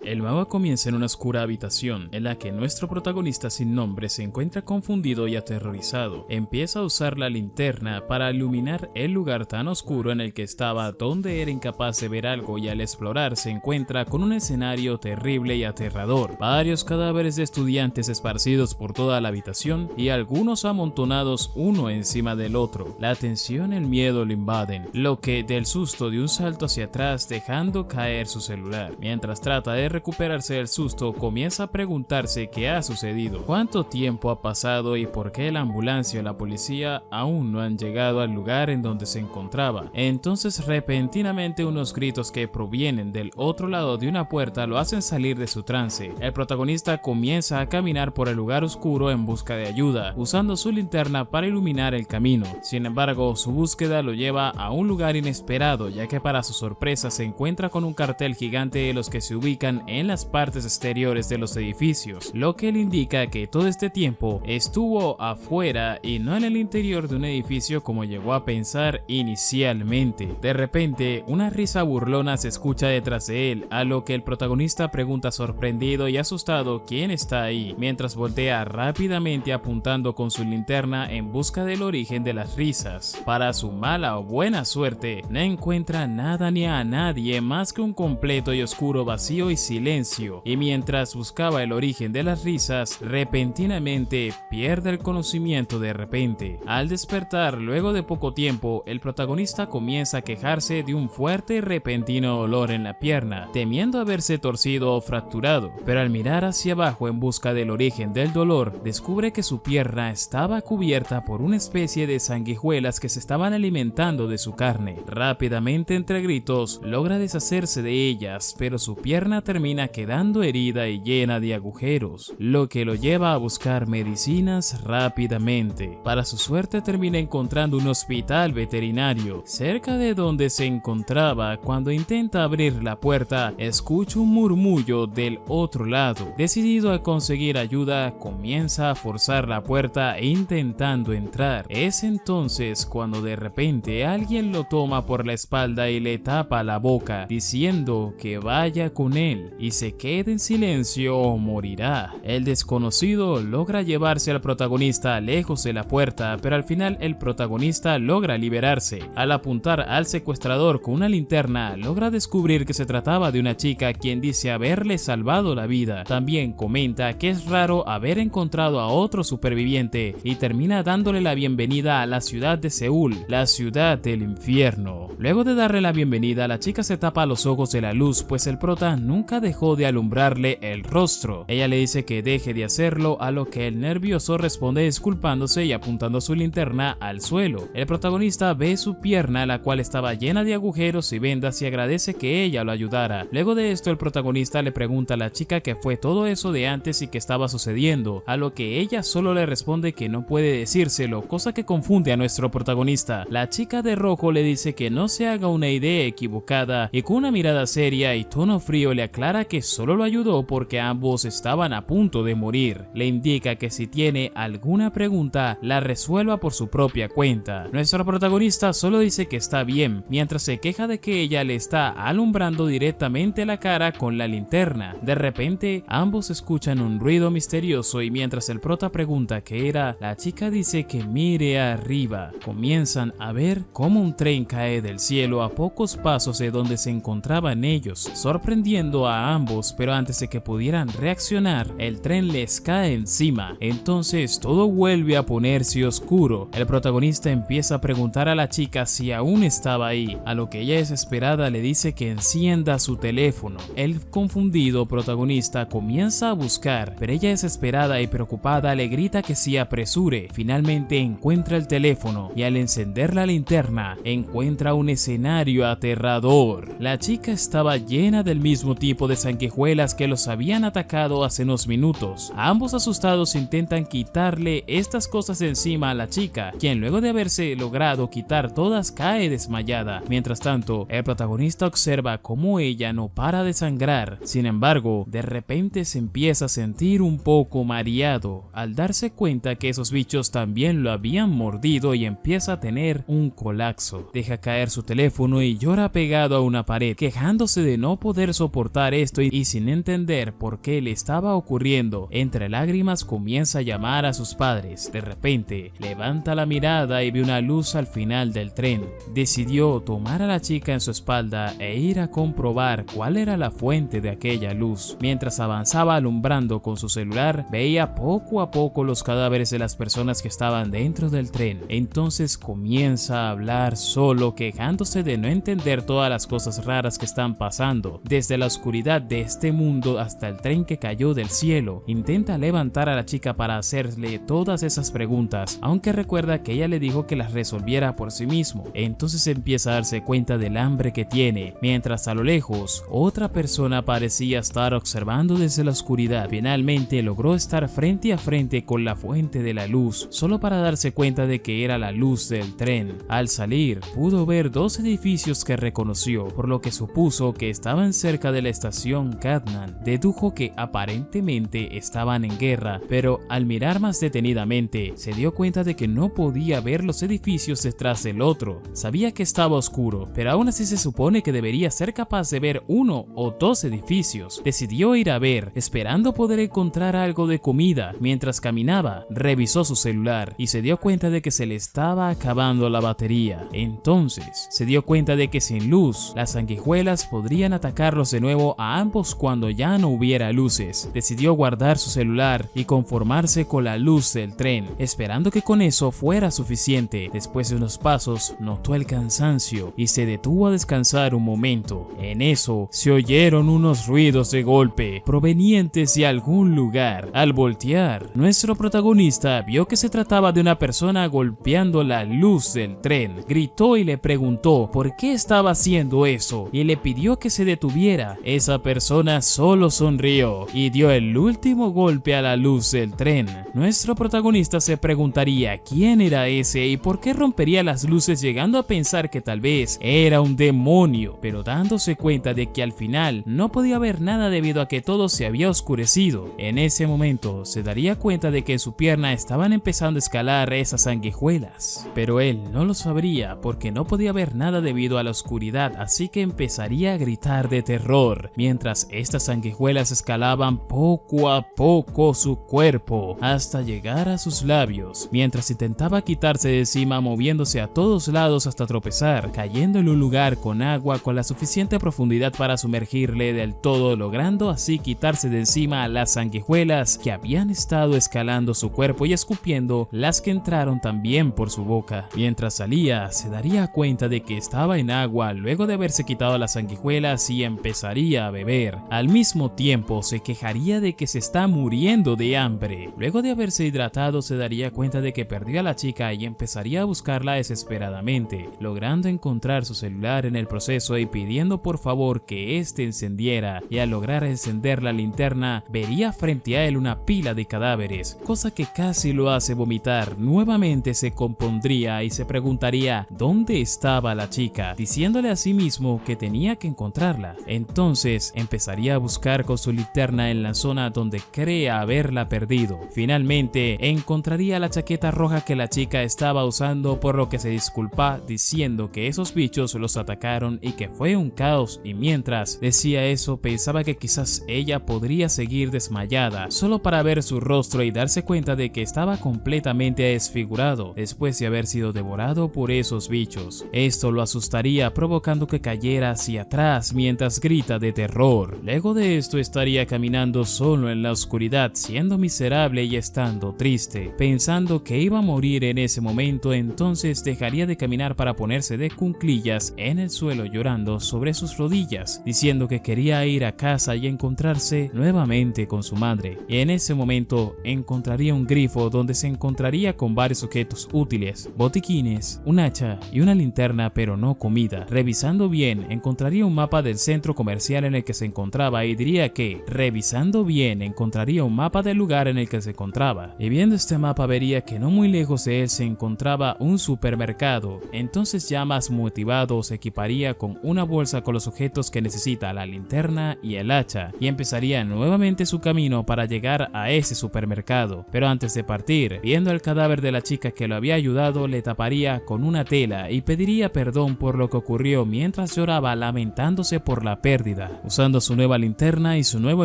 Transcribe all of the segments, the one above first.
El manga comienza en una oscura habitación en la que nuestro protagonista sin nombre se encuentra confundido y aterrorizado. Empieza a usar la linterna para iluminar el lugar tan oscuro en el que estaba, donde era incapaz de ver algo, y al explorar se encuentra con un escenario terrible y aterrador. Varios cadáveres de estudiantes esparcidos por toda la habitación y algunos amontonados uno encima del otro. La tensión y el miedo lo invaden, lo que del susto de un salto hacia atrás dejando caer su celular. Mientras trata de recuperarse del susto, comienza a preguntarse qué ha sucedido, cuánto tiempo ha pasado y por qué la ambulancia o la policía aún no han llegado al lugar en donde se encontraba. Entonces repentinamente unos gritos que provienen del otro lado de una puerta lo hacen salir de su trance. El protagonista comienza a caminar por el lugar oscuro en busca de ayuda, usando su linterna para iluminar el camino. Sin embargo, su búsqueda lo lleva a un lugar inesperado, ya que para su sorpresa se encuentra con un cartel gigante de los que se ubican en las partes exteriores de los edificios, lo que le indica que todo este tiempo estuvo afuera y no en el interior de un edificio como llegó a pensar inicialmente. De repente, una risa burlona se escucha detrás de él, a lo que el protagonista pregunta sorprendido y asustado quién está ahí, mientras voltea rápidamente apuntando con su linterna en busca del origen de las risas. Para su mala o buena suerte, no encuentra nada ni a nadie más que un completo y oscuro vacío y silencio, y mientras buscaba el origen de las risas, repentinamente pierde el conocimiento de repente. Al despertar luego de poco tiempo, el protagonista comienza a quejarse de un fuerte y repentino dolor en la pierna, temiendo haberse torcido o fracturado, pero al mirar hacia abajo en busca del origen del dolor, descubre que su pierna estaba cubierta por una especie de sanguijuelas que se estaban alimentando de su carne. Rápidamente, entre gritos, logra deshacerse de ellas, pero su pierna termina quedando herida y llena de agujeros, lo que lo lleva a buscar medicinas rápidamente. Para su suerte termina encontrando un hospital veterinario cerca de donde se encontraba. Cuando intenta abrir la puerta, escucha un murmullo del otro lado. Decidido a conseguir ayuda, comienza a forzar la puerta intentando entrar. Es entonces cuando de repente alguien lo toma por la espalda y le tapa la boca, diciendo que vaya con él y se quede en silencio o morirá. El desconocido logra llevarse al protagonista lejos de la puerta, pero al final el protagonista logra liberarse. Al apuntar al secuestrador con una linterna, logra descubrir que se trataba de una chica quien dice haberle salvado la vida. También comenta que es raro haber encontrado a otro superviviente y termina dándole la bienvenida a la ciudad de Seúl, la ciudad del infierno. Luego de darle la bienvenida, la chica se tapa los ojos de la luz, pues el prota nunca dejó de alumbrarle el rostro. Ella le dice que deje de hacerlo, a lo que el nervioso responde disculpándose y apuntando su linterna al suelo. El protagonista ve su pierna, la cual estaba llena de agujeros y vendas, y agradece que ella lo ayudara. Luego de esto, el protagonista le pregunta a la chica qué fue todo eso de antes y qué estaba sucediendo, a lo que ella solo le responde que no puede decírselo, cosa que confunde a nuestro protagonista. La chica de rojo le dice que no se haga una idea equivocada, y con una mirada seria y tono frío le aclara que solo lo ayudó porque ambos estaban a punto de morir. Le indica que si tiene alguna pregunta la resuelva por su propia cuenta. Nuestro protagonista solo dice que está bien, mientras se queja de que ella le está alumbrando directamente la cara con la linterna. De repente ambos escuchan un ruido misterioso, y mientras el prota pregunta qué era, la chica dice que mire arriba. Comienzan a ver cómo un tren cae del cielo a pocos pasos de donde se encontraban ellos, sorprendiendo a ambos, pero antes de que pudieran reaccionar, el tren les cae encima. Entonces todo vuelve a ponerse oscuro. El protagonista empieza a preguntar a la chica si aún estaba ahí, a lo que ella desesperada le dice que encienda su teléfono. El confundido protagonista comienza a buscar, pero ella desesperada y preocupada le grita que se apresure. Finalmente encuentra el teléfono y al encender la linterna encuentra un escenario aterrador. La chica estaba llena del mismo tipo de sanguijuelas que los habían atacado hace unos minutos. Ambos asustados intentan quitarle estas cosas de encima a la chica, quien luego de haberse logrado quitar todas cae desmayada. Mientras tanto, el protagonista observa cómo ella no para de sangrar. Sin embargo, de repente se empieza a sentir un poco mareado al darse cuenta que esos bichos también lo habían mordido, y empieza a tener un colapso. Deja caer su teléfono y llora pegado a una pared, quejándose de no poder soportar molesto y sin entender por qué le estaba ocurriendo, entre lágrimas comienza a llamar a sus padres. De repente, levanta la mirada y ve una luz al final del tren. Decidió tomar a la chica en su espalda e ir a comprobar cuál era la fuente de aquella luz. Mientras avanzaba alumbrando con su celular, veía poco a poco los cadáveres de las personas que estaban dentro del tren. Entonces comienza a hablar solo, quejándose de no entender todas las cosas raras que están pasando. Desde la oscuridad de este mundo hasta el tren que cayó del cielo, intenta levantar a la chica para hacerle todas esas preguntas, aunque recuerda que ella le dijo que las resolviera por sí mismo. Entonces empieza a darse cuenta del hambre que tiene, mientras a lo lejos otra persona parecía estar observando desde la oscuridad. Finalmente logró estar frente a frente con la fuente de la luz, solo para darse cuenta de que era la luz del tren. Al salir, pudo ver dos edificios que reconoció, por lo que supuso que estaban cerca de la estación Catnan. Dedujo que aparentemente estaban en guerra, pero al mirar más detenidamente, se dio cuenta de que no podía ver los edificios detrás del otro. Sabía que estaba oscuro, pero aún así se supone que debería ser capaz de ver uno o dos edificios. Decidió ir a ver, esperando poder encontrar algo de comida. Mientras caminaba, revisó su celular y se dio cuenta de que se le estaba acabando la batería. Entonces, se dio cuenta de que sin luz, las sanguijuelas podrían atacarlos de nuevo a ambos cuando ya no hubiera luces. Decidió guardar su celular y conformarse con la luz del tren, esperando que con eso fuera suficiente. Después de unos pasos, notó el cansancio y se detuvo a descansar un momento. En eso, se oyeron unos ruidos de golpe, provenientes de algún lugar. Al voltear, nuestro protagonista vio que se trataba de una persona golpeando la luz del tren. Gritó y le preguntó por qué estaba haciendo eso y le pidió que se detuviera. Esa persona solo sonrió y dio el último golpe a la luz del tren. Nuestro protagonista se preguntaría quién era ese y por qué rompería las luces, llegando a pensar que tal vez era un demonio, pero dándose cuenta de que al final no podía ver nada debido a que todo se había oscurecido. En ese momento se daría cuenta de que en su pierna estaban empezando a escalar esas sanguijuelas, pero él no lo sabría porque no podía ver nada debido a la oscuridad, así que empezaría a gritar de terror mientras estas sanguijuelas escalaban poco a poco su cuerpo hasta llegar a sus labios, mientras intentaba quitarse de encima, moviéndose a todos lados hasta tropezar, cayendo en un lugar con agua con la suficiente profundidad para sumergirle del todo, logrando así quitarse de encima a las sanguijuelas que habían estado escalando su cuerpo y escupiendo las que entraron también por su boca. Mientras salía, se daría cuenta de que estaba en agua luego de haberse quitado las sanguijuelas y empezaría a beber. Al mismo tiempo, se quejaría de que se está muriendo de hambre. Luego de haberse hidratado, se daría cuenta de que perdió a la chica y empezaría a buscarla desesperadamente, logrando encontrar su celular en el proceso y pidiendo por favor que este encendiera, y al lograr encender la linterna, vería frente a él una pila de cadáveres, cosa que casi lo hace vomitar. Nuevamente se compondría y se preguntaría dónde estaba la chica, diciéndole a sí mismo que tenía que encontrarla. Entonces empezaría a buscar con su linterna en la zona donde cree haberla perdido. Finalmente encontraría la chaqueta roja que la chica estaba usando, por lo que se disculpa diciendo que esos bichos los atacaron y que fue un caos, y mientras decía eso pensaba que quizás ella podría seguir desmayada, solo para ver su rostro y darse cuenta de que estaba completamente desfigurado después de haber sido devorado por esos bichos. Esto lo asustaría, provocando que cayera hacia atrás mientras grita de terror. Luego de esto estaría caminando solo en la oscuridad, siendo miserable y estando triste, pensando que iba a morir en ese momento. Entonces dejaría de caminar para ponerse de cuclillas en el suelo, llorando sobre sus rodillas, diciendo que quería ir a casa y encontrarse nuevamente con su madre. Y en ese momento encontraría un grifo donde se encontraría con varios objetos útiles, botiquines, un hacha y una linterna, pero no comida. Revisando bien, encontraría un mapa del centro comercial en el que se encontraba, y diría que, revisando bien, encontraría un mapa del lugar en el que se encontraba. Y viendo este mapa vería que no muy lejos de él se encontraba un supermercado. Entonces, ya más motivado, se equiparía con una bolsa con los objetos que necesita, la linterna y el hacha, y empezaría nuevamente su camino para llegar a ese supermercado. Pero antes de partir, viendo el cadáver de la chica que lo había ayudado, le taparía con una tela y pediría perdón por lo que ocurrió mientras lloraba, lamentándose por la pérdida. Usando su nueva linterna y su nuevo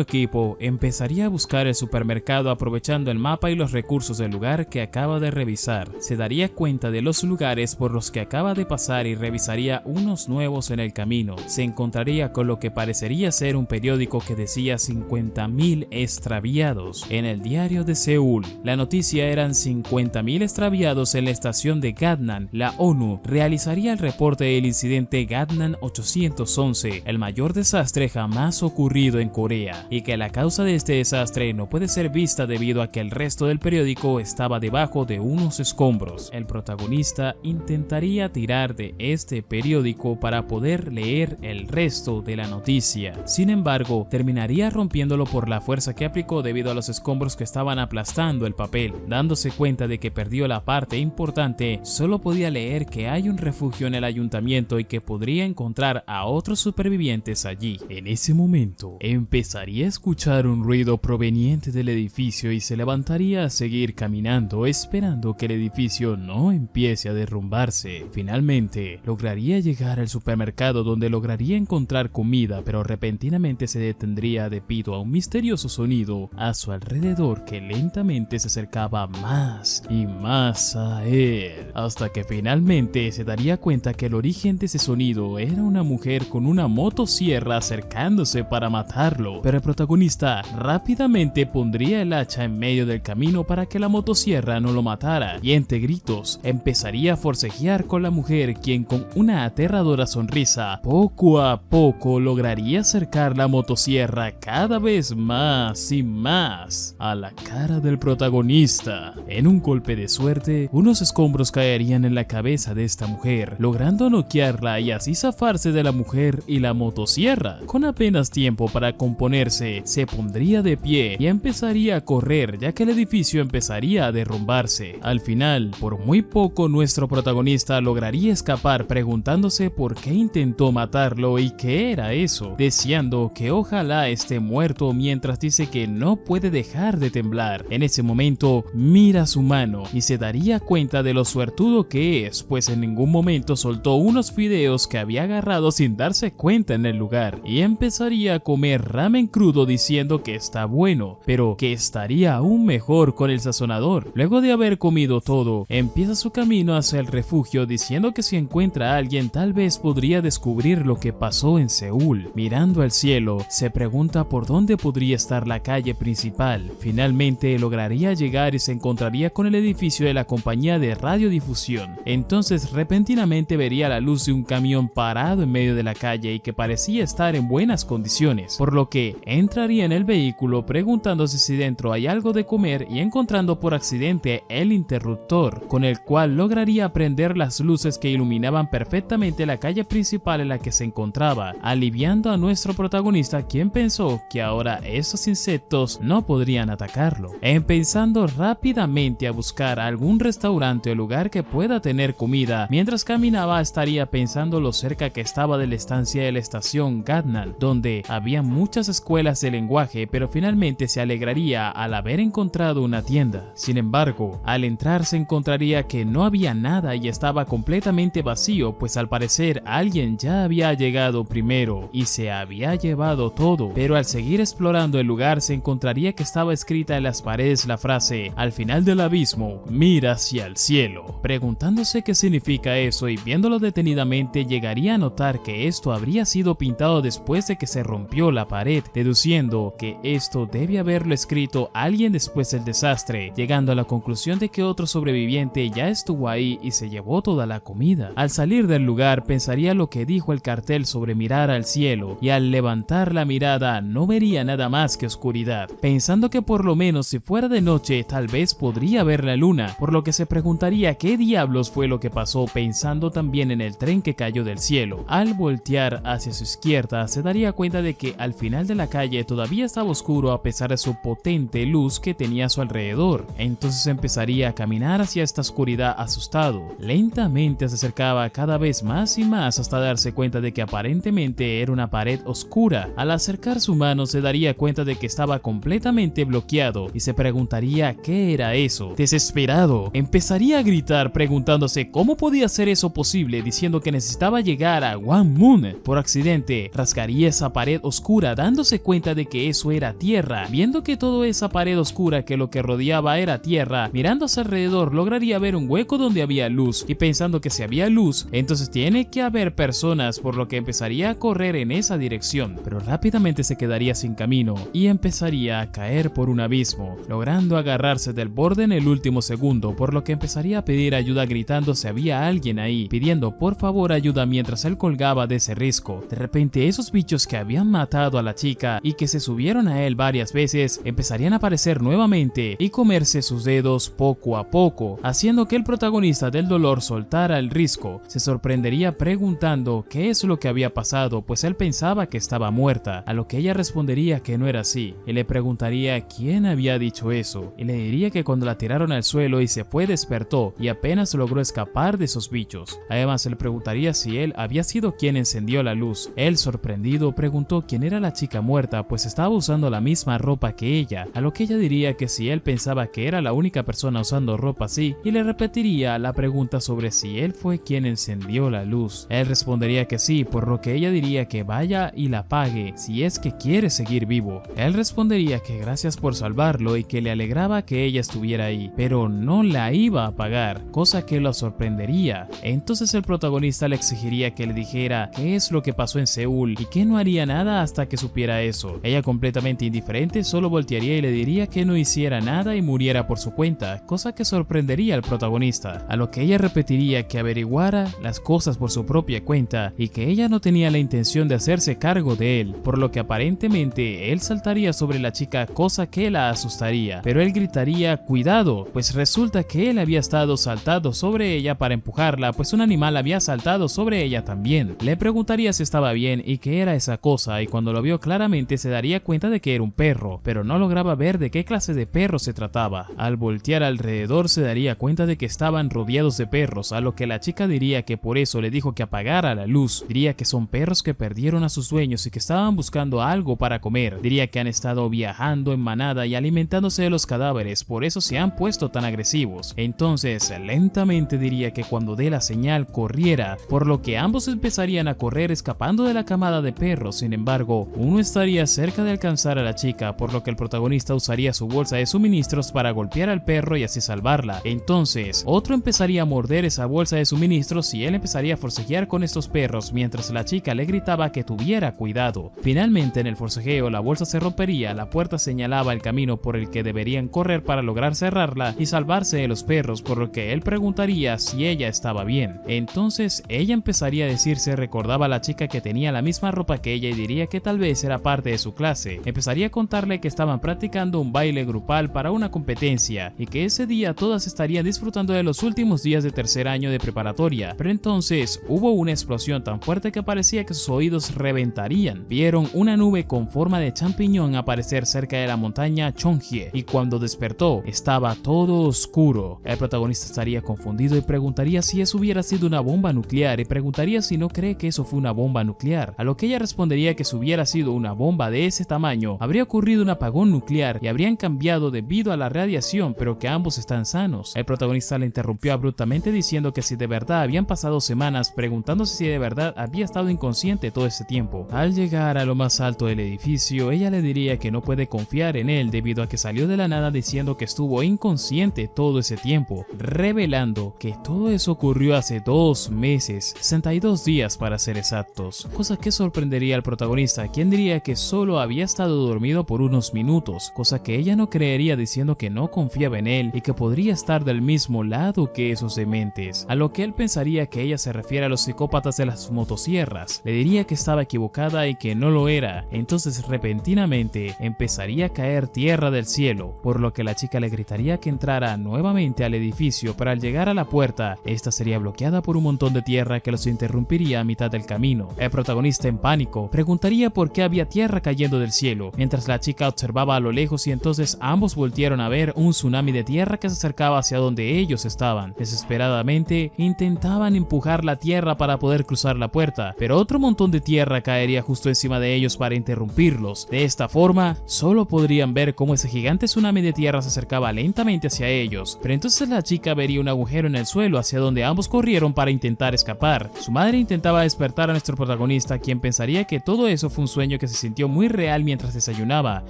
equipo, empezaría a buscar el supermercado aprovechando el mapa y los recursos del lugar que acaba de revisar. Se daría cuenta de los lugares por los que acaba de pasar y revisaría unos nuevos en el camino. Se encontraría con lo que parecería ser un periódico que decía 50.000 extraviados en el diario de Seúl. La noticia eran 50.000 extraviados en la estación de Gangnam. La ONU realizaría el reporte del incidente Gangnam 811, el mayor desastre jamás ocurrido en Corea, y que la causa de este desastre no puede ser vista debido a que el resto del periódico estaba debajo de unos escombros. El protagonista intentaría tirar de este periódico para poder leer el resto de la noticia. Sin embargo, terminaría rompiéndolo por la fuerza que aplicó debido a los escombros que estaban aplastando el papel. Dándose cuenta de que perdió la parte importante, solo podía leer que hay un refugio en el ayuntamiento y que podría encontrar a otros supervivientes allí. En ese momento, empezaría a escuchar un ruido proveniente del edificio y se levantaría a seguir caminando, esperando que el edificio no empiece a derrumbarse. Finalmente, lograría llegar al supermercado donde lograría encontrar comida, pero repentinamente se detendría debido a un misterioso sonido a su alrededor que lentamente se acercaba más y más a él, hasta que finalmente se daría cuenta que el origen de ese sonido era una mujer con una motosierra acercándose para matarlo, pero el protagonista rápidamente pondría el hacha en medio del camino para que la motosierra no lo matara, y entre gritos empezaría a forcejear con la mujer, quien con una aterradora sonrisa poco a poco lograría acercar la motosierra cada vez más y más a la cara del protagonista. En un golpe de suerte, unos escombros caerían en la cabeza de esta mujer, logrando noquearla y así zafarse de la mujer y la motosierra. Con apenas tiempo para componerse, se pondría de pie y empezaría a correr, ya que el edificio empezaría a derrumbarse. Al final, por muy poco, nuestro protagonista lograría escapar preguntándose por qué intentó matarlo y qué era eso, deseando que ojalá esté muerto mientras dice que no puede dejar de temblar. En ese momento, mira su mano y se daría cuenta de lo suertudo que es, pues en ningún momento soltó unos fideos que había agarrado sin darse cuenta en el lugar, y empezaría a comer ramen crudo diciendo que está bueno, pero que estaría aún mejor con el sazonador. Luego de haber comido todo, empieza su camino hacia el refugio diciendo que si encuentra a alguien tal vez podría descubrir lo que pasó en Seúl. Mirando al cielo, se pregunta por dónde podría estar la calle principal. Finalmente lograría llegar y se encontraría con el edificio de la compañía de radiodifusión. Entonces repentinamente vería la luz de un camión parado en medio de la calle y que parecía estar en buenas condiciones, por lo que entraría en el vehículo preguntándose si dentro hay algo de comer y encontrando por accidente el interruptor, con el cual lograría prender las luces que iluminaban perfectamente la calle principal en la que se encontraba, aliviando a nuestro protagonista, quien pensó que ahora esos insectos no podrían atacarlo. Empezando rápidamente a buscar algún restaurante o lugar que pueda tener comida, mientras caminaba estaría pensando lo cerca que estaba de la estancia de la estación Gangnam, donde había muchas escuelas de lenguaje, pero finalmente se alegraría al haber encontrado una tienda. Sin embargo, al entrar se encontraría que no había nada y estaba completamente vacío, pues al parecer alguien ya había llegado primero y se había llevado todo, pero al seguir explorando el lugar se encontraría que estaba escrita en las paredes la frase: al final del abismo, mira hacia el cielo. Preguntándose qué significa eso y viéndolo detenidamente, llegaría a notar que esto habría sido pintado después de que se rompió la pared, deduciendo que esto debe haberlo escrito alguien después del desastre, llegando a la conclusión de que otro sobreviviente ya estuvo ahí y se llevó toda la comida. Al salir del lugar pensaría lo que dijo el cartel sobre mirar al cielo, y al levantar la mirada no vería nada más que oscuridad, pensando que por lo menos si fuera de noche tal vez podría ver la luna, por lo que se preguntaría qué diablos fue lo que pasó, pensando también en el tren que cayó del cielo. Al voltear hacia su izquierda se daría cuenta de que al final de la calle todavía estaba oscuro a pesar de su potente luz que tenía a su alrededor. Entonces empezaría a caminar hacia esta oscuridad asustado. Lentamente se acercaba cada vez más y más hasta darse cuenta de que aparentemente era una pared oscura. Al acercar su mano se daría cuenta de que estaba completamente bloqueado y se preguntaría qué era eso. Desesperado, empezaría a gritar preguntándose cómo podía ser eso posible, diciendo que necesitaba llegar a Gwanghwamun. Por accidente, rasgaría vería esa pared oscura, dándose cuenta de que eso era tierra. Viendo que toda esa pared oscura, que lo que rodeaba era tierra, mirando a su alrededor lograría ver un hueco donde había luz, y pensando que si había luz, entonces tiene que haber personas, por lo que empezaría a correr en esa dirección, pero rápidamente se quedaría sin camino y empezaría a caer por un abismo, logrando agarrarse del borde en el último segundo, por lo que empezaría a pedir ayuda gritando si había alguien ahí, pidiendo por favor ayuda mientras él colgaba de ese risco. De repente esos bichos que habían matado a la chica y que se subieron a él varias veces empezarían a aparecer nuevamente y comerse sus dedos poco a poco, haciendo que el protagonista del dolor soltara el risco. Se sorprendería preguntando qué es lo que había pasado, pues él pensaba que estaba muerta, a lo que ella respondería que no era así, y le preguntaría quién había dicho eso, y le diría que cuando la tiraron al suelo y se fue despertó y apenas logró escapar de esos bichos. Además le preguntaría si él había sido quien encendió la luz. Él, sorprendido, preguntó quién era la chica muerta, pues estaba usando la misma ropa que ella, a lo que ella diría que si él pensaba que era la única persona usando ropa así, y le repetiría la pregunta sobre si él fue quien encendió la luz. Él respondería que sí, por lo que ella diría que vaya y la apague si es que quiere seguir vivo. Él respondería que gracias por salvarlo y que le alegraba que ella estuviera ahí, pero no la iba a apagar, cosa que lo sorprendería. Entonces el protagonista le exigiría que le dijera qué es lo que pasó en Seúl y que no haría nada hasta que supiera eso. Ella, completamente indiferente, solo voltearía y le diría que no hiciera nada y muriera por su cuenta, cosa que sorprendería al protagonista, a lo que ella repetiría que averiguara las cosas por su propia cuenta y que ella no tenía la intención de hacerse cargo de él, por lo que aparentemente él saltaría sobre la chica, cosa que la asustaría, pero él gritaría cuidado, pues resulta que él había estado saltando sobre ella para empujarla, pues un animal había saltado sobre ella también. Le preguntaría si estaba bien y qué era esa cosa, y cuando lo vio claramente se daría cuenta de que era un perro, pero no lograba ver de qué clase de perro se trataba. Al voltear alrededor se daría cuenta de que estaban rodeados de perros, a lo que la chica diría que por eso le dijo que apagara la luz. Diría que son perros que perdieron a sus dueños y que estaban buscando algo para comer. Diría que han estado viajando en manada y alimentándose de los cadáveres, por eso se han puesto tan agresivos. Entonces lentamente diría que cuando dé la señal corriera, por lo que ambos empezarían a correr escapando de la camada de perros. Sin embargo, uno estaría cerca de alcanzar a la chica, por lo que el protagonista usaría su bolsa de suministros para golpear al perro y así salvarla. Entonces otro empezaría a morder esa bolsa de suministros y él empezaría a forcejear con estos perros mientras la chica le gritaba que tuviera cuidado. Finalmente, en el forcejeo la bolsa se rompería, la puerta señalaba el camino por el que deberían correr para lograr cerrarla y salvarse de los perros, por lo que él preguntaría si ella estaba bien. Entonces ella empezaría a decir si recordaba a la chica que tenía la misma ropa que ella y diría que tal vez era parte de su clase. Empezaría a contarle que estaban practicando un baile grupal para una competencia y que ese día todas estarían disfrutando de los últimos días de tercer año de preparatoria, pero entonces hubo una explosión tan fuerte que parecía que sus oídos reventarían. Vieron una nube con forma de champiñón aparecer cerca de la montaña Cheonggye y cuando despertó estaba todo oscuro. El protagonista estaría confundido y preguntaría si eso hubiera sido una bomba nuclear y preguntaría si no cree que eso fue una bomba nuclear, a lo que ella respondería que si hubiera sido una bomba de ese tamaño habría ocurrido un apagón nuclear y habrían cambiado debido a la radiación, pero que ambos están sanos. El protagonista le interrumpió abruptamente diciendo que si de verdad habían pasado semanas, preguntándose si de verdad había estado inconsciente todo ese tiempo. Al llegar a lo más alto del edificio, ella le diría que no puede confiar en él debido a que salió de la nada diciendo que estuvo inconsciente todo ese tiempo, revelando que todo eso ocurrió hace 2 meses, 62 días para ser exactos, cosa que sorprendería al protagonista, quien diría que solo había estado dormido por unos minutos, cosa que ella no creería diciendo que no confiaba en él y que podría estar del mismo lado que esos dementes, a lo que él pensaría que ella se refiere a los psicópatas de las motosierras. Le diría que estaba equivocada y que no lo era. Entonces repentinamente empezaría a caer tierra del cielo, por lo que la chica le gritaría que entrara nuevamente al edificio, pero al llegar a la puerta, esta sería bloqueada por un montón de tierra que los interrumpiría a mitad del camino. El protagonista, en pánico, preguntaría por qué había tierra cayendo del cielo, mientras la chica observaba a lo lejos y entonces ambos voltearon a ver un tsunami de tierra que se acercaba hacia donde ellos estaban. Desesperadamente intentaban empujar la tierra para poder cruzar la puerta, pero otro montón de tierra caería justo encima de ellos para interrumpirlos. De esta forma, solo podrían ver cómo ese gigante tsunami de tierra se acercaba lentamente hacia ellos, pero entonces la chica vería un agujero en el suelo hacia donde ambos corrieron para intentar escapar. Su madre intentaba despertar a nuestro protagonista, quien pensaba pensaría que todo eso fue un sueño que se sintió muy real mientras desayunaba.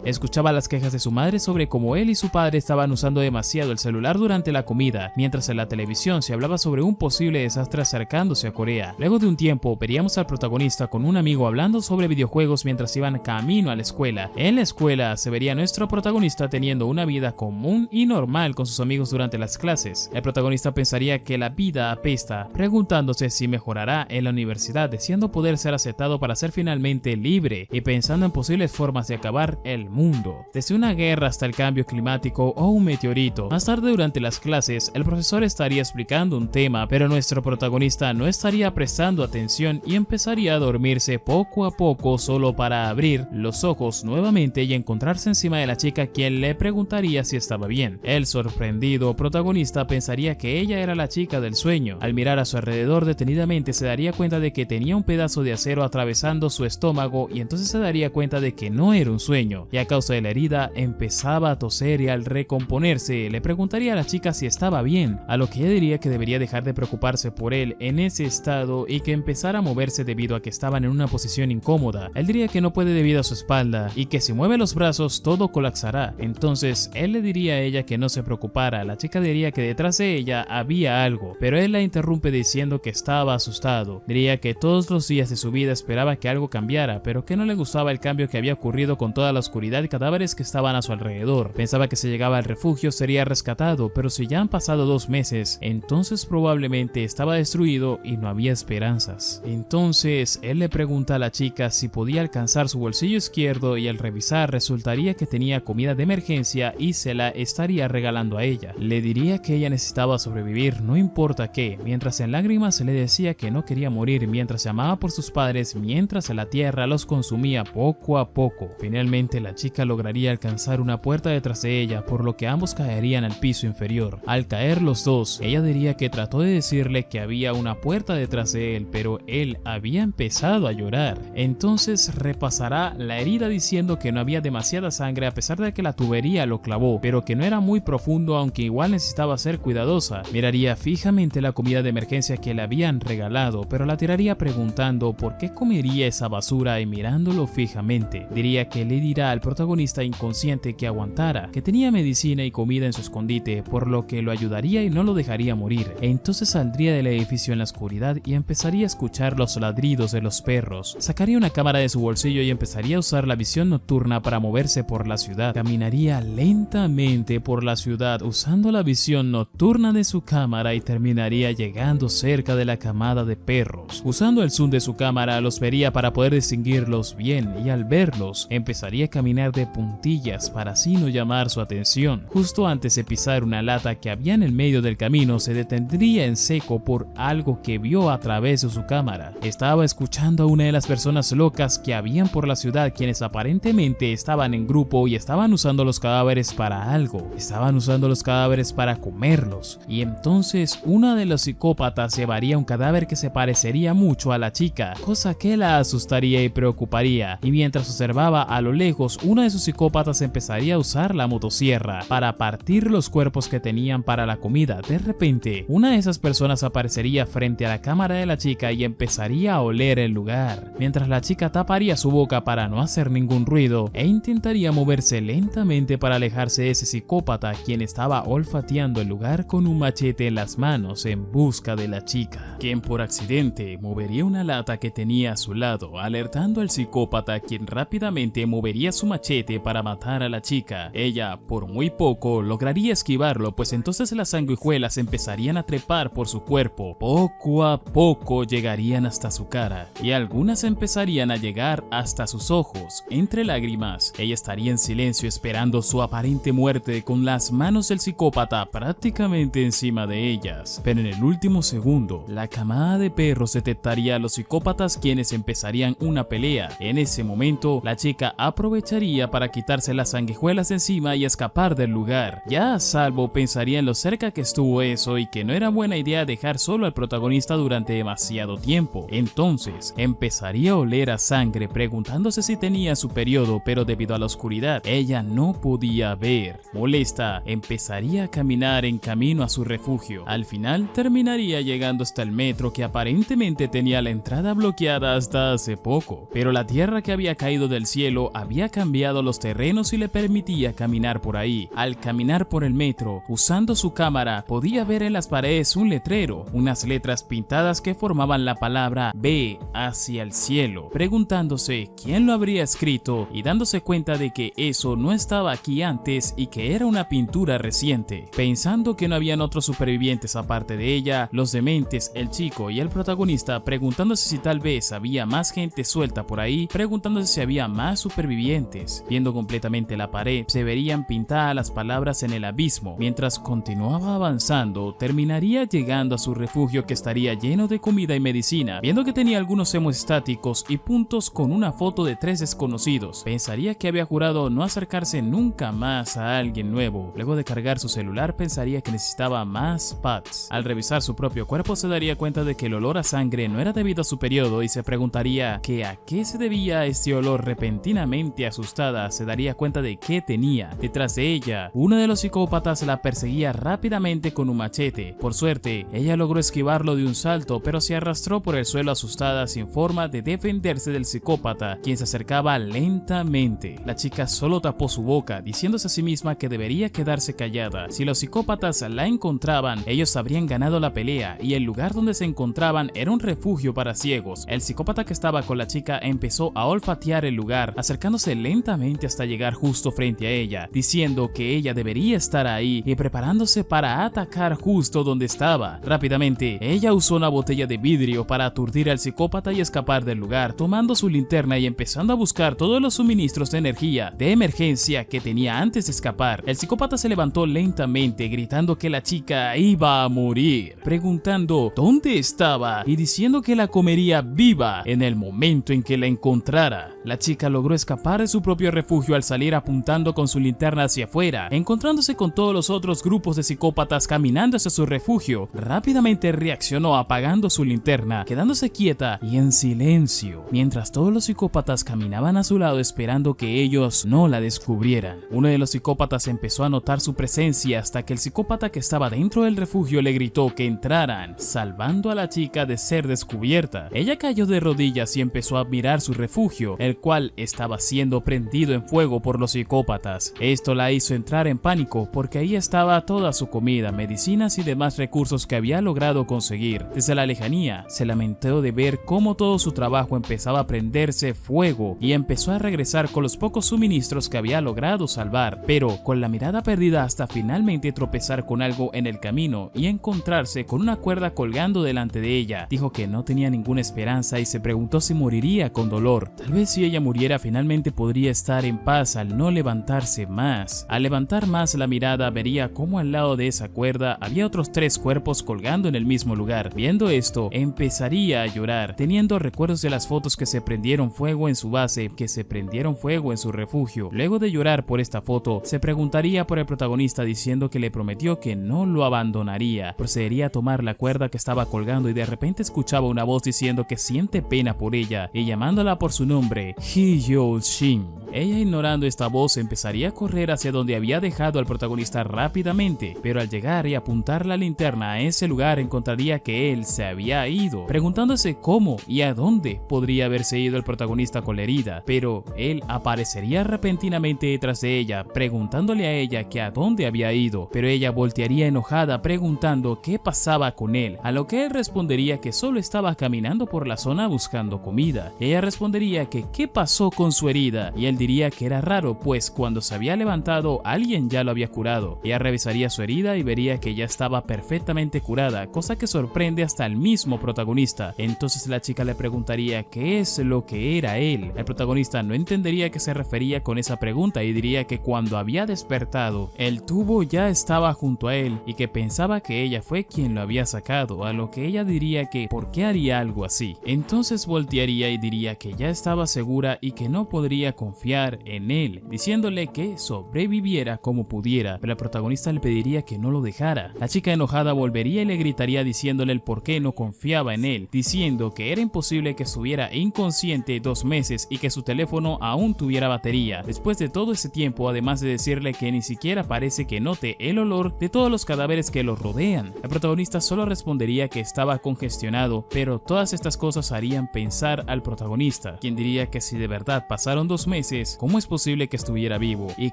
Escuchaba las quejas de su madre sobre cómo él y su padre estaban usando demasiado el celular durante la comida, mientras en la televisión se hablaba sobre un posible desastre acercándose a Corea. Luego de un tiempo, veríamos al protagonista con un amigo hablando sobre videojuegos mientras iban camino a la escuela. En la escuela se vería a nuestro protagonista teniendo una vida común y normal con sus amigos durante las clases. El protagonista pensaría que la vida apesta, preguntándose si mejorará en la universidad, deseando poder ser aceptado para ser finalmente libre y pensando en posibles formas de acabar el mundo, desde una guerra hasta el cambio climático o un meteorito. Más tarde durante las clases, el profesor estaría explicando un tema, pero nuestro protagonista no estaría prestando atención y empezaría a dormirse poco a poco solo para abrir los ojos nuevamente y encontrarse encima de la chica, quien le preguntaría si estaba bien. El sorprendido protagonista pensaría que ella era la chica del sueño. Al mirar a su alrededor detenidamente se daría cuenta de que tenía un pedazo de acero atravesando su estómago y entonces se daría cuenta de que no era un sueño, y a causa de la herida empezaba a toser y al recomponerse le preguntaría a la chica si estaba bien, a lo que ella diría que debería dejar de preocuparse por él en ese estado y que empezara a moverse debido a que estaban en una posición incómoda. Él diría que no puede debido a su espalda y que si mueve los brazos todo colapsará. Entonces él le diría a ella que no se preocupara. La chica diría que detrás de ella había algo, pero él la interrumpe diciendo que estaba asustado. Diría que todos los días de su vida esperaba que algo cambiara, pero que no le gustaba el cambio que había ocurrido con toda la oscuridad y cadáveres que estaban a su alrededor. Pensaba que si llegaba al refugio sería rescatado, pero si ya han pasado 2 meses, entonces probablemente estaba destruido y no había esperanzas. Entonces él le pregunta a la chica si podía alcanzar su bolsillo izquierdo y al revisar resultaría que tenía comida de emergencia y se la estaría regalando a ella. Le diría que ella necesitaba sobrevivir no importa qué, mientras en lágrimas le decía que no quería morir mientras llamaba por sus padres mientras la tierra los consumía poco a poco. Finalmente la chica lograría alcanzar una puerta detrás de ella, por lo que ambos caerían al piso inferior. Al caer los dos, ella diría que trató de decirle que había una puerta detrás de él, pero él había empezado a llorar. Entonces repasará la herida diciendo que no había demasiada sangre a pesar de que la tubería lo clavó, pero que no era muy profundo aunque igual necesitaba ser cuidadosa. Miraría fijamente la comida de emergencia que le habían regalado, pero la tiraría preguntando por qué comería esa basura y mirándolo fijamente. Diría que le dirá al protagonista inconsciente que aguantara, que tenía medicina y comida en su escondite, por lo que lo ayudaría y no lo dejaría morir. Entonces saldría del edificio en la oscuridad y empezaría a escuchar los ladridos de los perros. Sacaría una cámara de su bolsillo y empezaría a usar la visión nocturna para moverse por la ciudad. Caminaría lentamente por la ciudad usando la visión nocturna de su cámara y terminaría llegando cerca de la camada de perros. Usando el zoom de su cámara los vería para poder distinguirlos bien y al verlos empezaría a caminar de puntillas para así no llamar su atención. Justo antes de pisar una lata que había en el medio del camino se detendría en seco por algo que vio a través de su cámara. Estaba escuchando a una de las personas locas que habían por la ciudad, quienes aparentemente estaban en grupo y estaban usando los cadáveres para algo. Estaban usando los cadáveres para comerlos. Y entonces uno de los psicópatas llevaría un cadáver que se parecería mucho a la chica, cosa que la asustaría y preocuparía. Y mientras observaba a lo lejos, uno de sus psicópatas empezaría a usar la motosierra para partir los cuerpos que tenían para la comida. De repente, una de esas personas aparecería frente a la cámara de la chica y empezaría a oler el lugar, mientras la chica taparía su boca para no hacer ningún ruido e intentaría moverse lentamente para alejarse de ese psicópata, quien estaba olfateando el lugar con un machete en las manos en busca de la chica, quien por accidente movería una lata que tenía a su lado, alertando al psicópata, quien rápidamente movería su machete para matar a la chica. Ella, por muy poco, lograría esquivarlo, pues entonces las sanguijuelas empezarían a trepar por su cuerpo. Poco a poco llegarían hasta su cara y algunas empezarían a llegar hasta sus ojos. Entre lágrimas, ella estaría en silencio esperando su aparente muerte, con las manos del psicópata prácticamente encima de ellas. Pero en el último segundo, la camada de perros detectaría a los psicópatas, quienes empezarían una pelea. En ese momento, la chica aprovecharía para quitarse las sanguijuelas de encima y escapar del lugar. Ya a salvo, pensaría en lo cerca que estuvo eso y que no era buena idea dejar solo al protagonista durante demasiado tiempo. Entonces, empezaría a oler a sangre, preguntándose si tenía su periodo, pero debido a la oscuridad, ella no podía ver. Molesta, empezaría a caminar en camino a su refugio. Al final, terminaría llegando hasta el metro, que aparentemente tenía la entrada bloqueada hasta hace poco, pero la tierra que había caído del cielo había cambiado los terrenos y le permitía caminar por ahí. Al caminar por el metro, usando su cámara, podía ver en las paredes un letrero, unas letras pintadas que formaban la palabra "Ve hacia el cielo", preguntándose quién lo habría escrito y dándose cuenta de que eso no estaba aquí antes y que era una pintura reciente. Pensando que no habían otros supervivientes aparte de ella, los dementes, el chico y el protagonista preguntándose si tal vez había más gente suelta por ahí, preguntándose si había más supervivientes. Viendo completamente la pared, se verían pintadas las palabras en el abismo. Mientras continuaba avanzando, terminaría llegando a su refugio que estaría lleno de comida y medicina. Viendo que tenía algunos hemostáticos y puntos con una foto de 3 desconocidos, pensaría que había jurado no acercarse nunca más a alguien nuevo. Luego de cargar su celular, pensaría que necesitaba más pads. Al revisar su propio cuerpo, se daría cuenta de que el olor a sangre no era debido a su periodo y se preguntaría que a qué se debía este olor. Repentinamente asustada, se daría cuenta de que tenía detrás de ella. Uno de los psicópatas la perseguía rápidamente con un machete. Por suerte, ella logró esquivarlo de un salto, pero se arrastró por el suelo asustada sin forma de defenderse del psicópata, quien se acercaba lentamente. La chica solo tapó su boca, diciéndose a sí misma que debería quedarse callada. Si los psicópatas la encontraban, ellos habrían ganado la pelea, y el lugar donde se encontraban era un refugio para ciegos. El psicópata que estaba con la chica empezó a olfatear el lugar, acercándose lentamente hasta llegar justo frente a ella, diciendo que ella debería estar ahí y preparándose para atacar justo donde estaba. Rápidamente, ella usó una botella de vidrio para aturdir al psicópata y escapar del lugar, tomando su linterna y empezando a buscar todos los suministros de energía de emergencia que tenía antes de escapar. El psicópata se levantó lentamente, gritando que la chica iba a morir, preguntando dónde estaba y diciendo que la comería viva en el momento en que la encontrara. La chica logró escapar de su propio refugio al salir apuntando con su linterna hacia afuera, encontrándose con todos los otros grupos de psicópatas caminando hacia su refugio. Rápidamente reaccionó apagando su linterna, quedándose quieta y en silencio, mientras todos los psicópatas caminaban a su lado esperando que ellos no la descubrieran. Uno de los psicópatas empezó a notar su presencia hasta que el psicópata que estaba dentro del refugio le gritó que entraran, salvando a la chica de ser descubierta. Ella cayó de rodillas y empezó a mirar su refugio, el cual estaba siendo prendido en fuego por los psicópatas. Esto la hizo entrar en pánico porque ahí estaba toda su comida, medicinas y demás recursos que había logrado conseguir. Desde la lejanía, se lamentó de ver cómo todo su trabajo empezaba a prenderse fuego y empezó a regresar con los pocos suministros que había logrado salvar, pero con la mirada perdida hasta finalmente tropezar con algo en el camino y encontrarse con una cuerda colgando delante de ella. Dijo que no tenía ninguna esperanza y se preguntó si moriría con dolor. Tal vez si ella muriera finalmente podría estar en paz al no levantarse más. Al levantar más la mirada vería cómo al lado de esa cuerda había otros 3 cuerpos colgando en el mismo lugar. Viendo esto, empezaría a llorar, teniendo recuerdos de las fotos que se prendieron fuego en su base, que se prendieron fuego en su refugio. Luego de llorar por esta foto, se preguntaría por el protagonista diciendo que le prometió que no lo abandonaría. Procedería a tomar la cuerda que estaba colgando y de repente escuchaba una voz diciendo que siente pena por ella y llamándola por su nombre, Hyo-shin. Ella, ignorando esta voz, empezaría a correr hacia donde había dejado al protagonista rápidamente, pero al llegar y apuntar la linterna a ese lugar encontraría que él se había ido, preguntándose cómo y a dónde podría haberse ido el protagonista con la herida, pero él aparecería repentinamente detrás de ella, preguntándole a ella que a dónde había ido, pero ella voltearía enojada preguntando qué pasaba con él, a lo que él respondería que solo estaba caminando por la zona buscando comida. Ella respondería que qué pasó con su herida y él diría que era raro, pues cuando se había levantado alguien ya lo había curado. Ella revisaría su herida y vería que ya estaba perfectamente curada, cosa que sorprende hasta el mismo protagonista. Entonces la chica le preguntaría qué es lo que era él. El protagonista no entendería a qué se refería con esa pregunta y diría que cuando había despertado, el tubo ya estaba junto a él y que pensaba que ella fue quien lo había sacado, a lo que ella diría que ¿por qué haría algo así? Entonces voltearía y diría que ya estaba segura segura y que no podría confiar en él, diciéndole que sobreviviera como pudiera, pero el protagonista le pediría que no lo dejara. La chica enojada volvería y le gritaría diciéndole el por qué no confiaba en él, diciendo que era imposible que estuviera inconsciente 2 meses y que su teléfono aún tuviera batería. Después de todo ese tiempo, además de decirle que ni siquiera parece que note el olor de todos los cadáveres que lo rodean. El protagonista solo respondería que estaba congestionado, pero todas estas cosas harían pensar al protagonista, quien diría que si de verdad pasaron 2 meses, ¿cómo es posible que estuviera vivo? Y